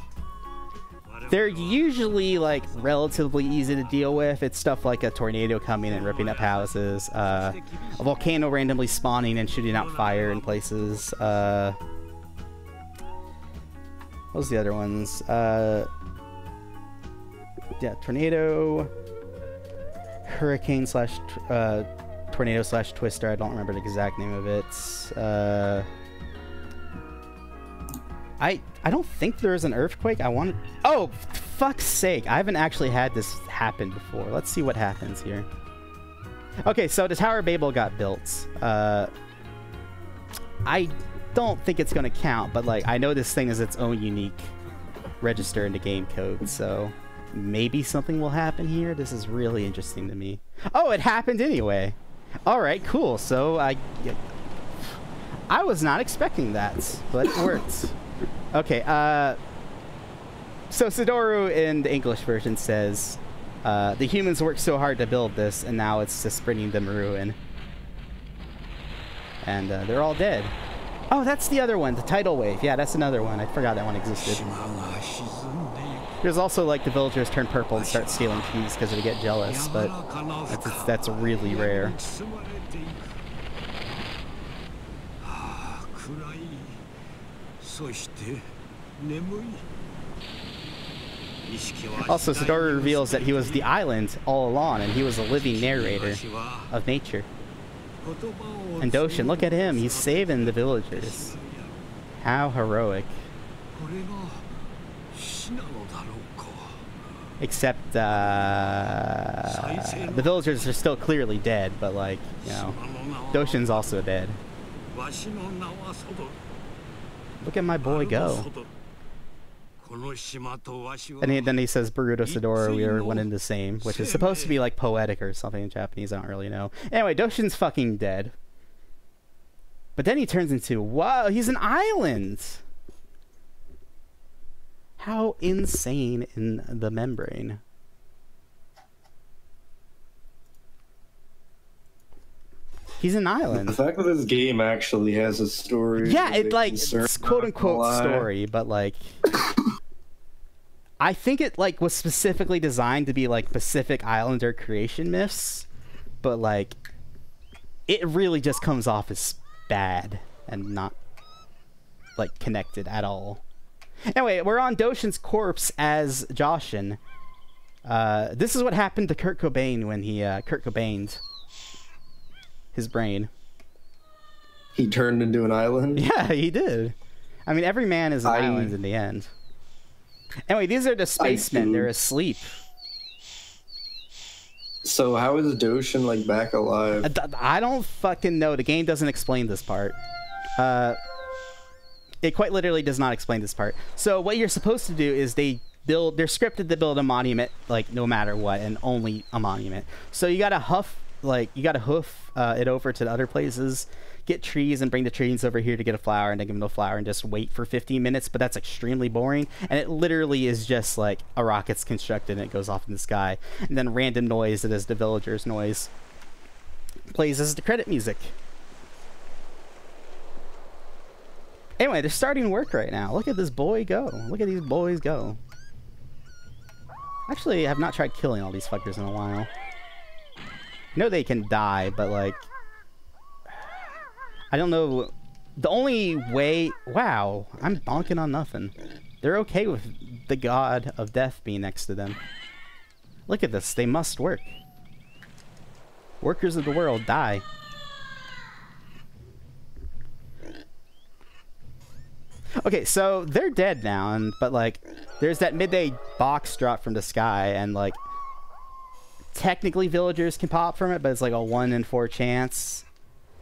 they're usually, like, relatively easy to deal with. It's stuff like a tornado coming and ripping up houses, a volcano randomly spawning and shooting out fire in places, what was the other ones? Yeah, tornado, hurricane slash tornado slash twister. I don't remember the exact name of it. I don't think there's an earthquake. Oh, fuck's sake! I haven't actually had this happen before. Let's see what happens here. Okay, so the Tower of Babel got built. I don't think it's gonna count, but like I know this thing is its own unique register in the game code, so maybe something will happen here. This is really interesting to me. Oh, it happened anyway. All right, cool. So I was not expecting that, but it worked. Okay. So Sidoru in the English version says, "The humans worked so hard to build this, and now it's just bringing them ruin." And they're all dead. Oh, that's the other one, the tidal wave. Yeah, that's another one. I forgot that one existed. There's also, like, the villagers turn purple and start stealing keys because they get jealous, but that's really rare. Also, Sidori reveals that he was the island all along, and he was a living narrator of nature. And Doshin, look at him, he's saving the villagers. How heroic. Except, the villagers are still clearly dead, but, like, you know, Doshin's also dead. Look at my boy go. And then he says, Boruto Sidora, we are one and the same, which is supposed to be like poetic or something in Japanese, I don't really know. Anyway, Doshin's fucking dead. But then he turns into, wow, he's an island! How insane in the membrane. He's an island. The fact that this game actually has a story. Yeah, it's quote unquote story, but like I think it like was specifically designed to be like Pacific Islander creation myths, but like it really just comes off as bad and not like connected at all. Anyway, we're on Doshin's corpse as Joshin. This is what happened to Kurt Cobain when he Kurt Cobained his brain. He turned into an island? Yeah, he did. I mean, every man is an island in the end. Anyway, these are the spacemen. They're asleep. So how is Doshin, like, back alive? I don't fucking know. The game doesn't explain this part. It quite literally does not explain this part. So what you're supposed to do is they're scripted to build a monument, like, no matter what, and only a monument. So you gotta hoof it over to the other places, get trees and bring the trees over here to get a flower, and then give them a flower and just wait for 15 minutes, but that's extremely boring, and it literally is just like a rocket's constructed and it goes off in the sky, and then random noise that is the villagers' noise plays as the credit music. Anyway, they're starting work right now. Look at this boy go. Look at these boys go. Actually, I have not tried killing all these fuckers in a while. I know they can die, but like, I don't know. The only way... Wow, I'm bonking on nothing. They're okay with the god of death being next to them. Look at this. They must work. Workers of the world die. Okay, so they're dead now, but like, there's that midday box drop from the sky, and like, technically villagers can pop from it, but it's like a 1 in 4 chance.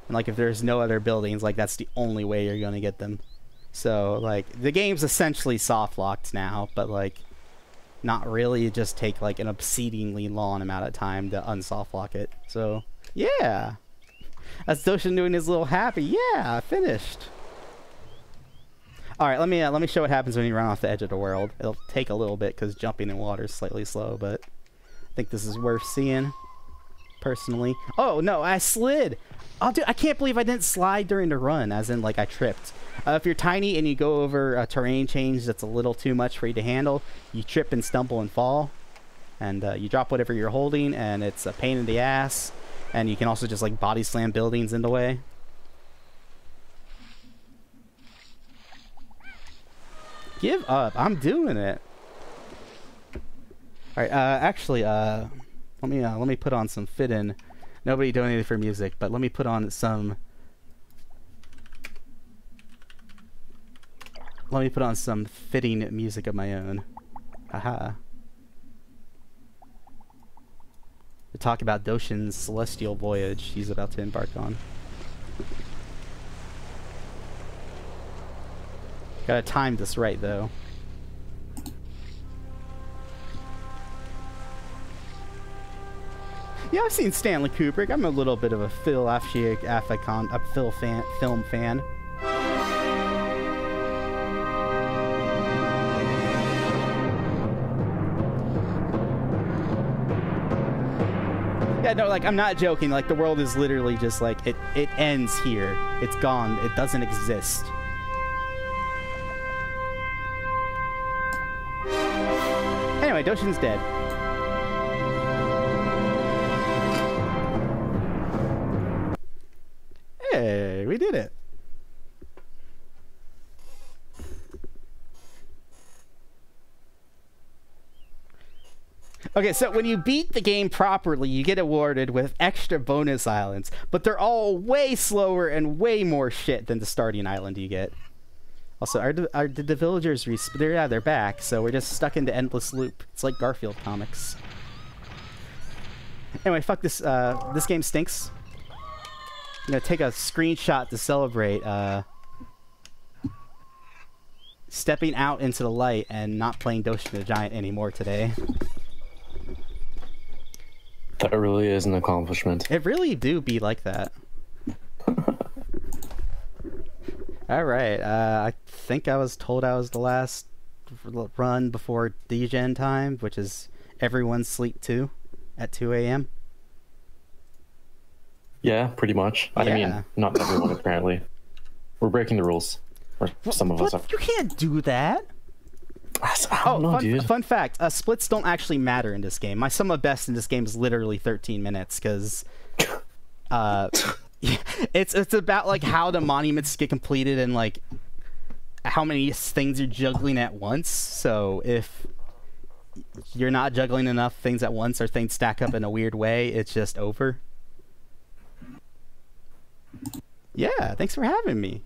And like if there's no other buildings, like that's the only way you're gonna get them. So like the game's essentially soft locked now, but like not really. It just take like an obscenely long amount of time to unsoft lock it. So yeah. That's Doshin doing his little happy. Yeah, finished. All right, let me show what happens when you run off the edge of the world. It'll take a little bit because jumping in water is slightly slow, but I think this is worth seeing, personally. Oh no, I slid. Oh, dude, I can't believe I didn't slide during the run, as in like I tripped. If you're tiny and you go over a terrain change that's a little too much for you to handle, you trip and stumble and fall, and you drop whatever you're holding, and it's a pain in the ass. And you can also just like body slam buildings in the way. Give up. I'm doing it. All right. Actually, let me put on some fit-in. Nobody donated for music, but let me put on some. Let me put on some fitting music of my own. Haha. To talk about Doshin's celestial voyage he's about to embark on. Gotta time this right, though. Yeah, I've seen Stanley Kubrick. I'm a little bit of a film fan. Yeah, no, like, I'm not joking. Like, the world is literally just like, it ends here. It's gone. It doesn't exist. Anyway, Doshin's dead. Hey, we did it. Okay, so when you beat the game properly, you get awarded with extra bonus islands, but they're all way slower and way more shit than the starting island you get. Also, did the villagers they're back, so we're just stuck into endless loop. It's like Garfield comics. Anyway, fuck this. This game stinks. I'm gonna take a screenshot to celebrate stepping out into the light and not playing Doshin the Giant anymore today. That really is an accomplishment. It really do be like that. Alright, I think I was told I was the last run before degen time, which is everyone's sleep too, at 2 a.m. Yeah, pretty much. Yeah. I mean, not everyone apparently. We're breaking the rules. Or some of us are. You can't do that! I don't know, dude. Fun fact, splits don't actually matter in this game. My sum of best in this game is literally 13 minutes, because it's about like how the monuments get completed and like how many things you're juggling at once. So if you're not juggling enough things at once or things stack up in a weird way, it's just over. Yeah, thanks for having me.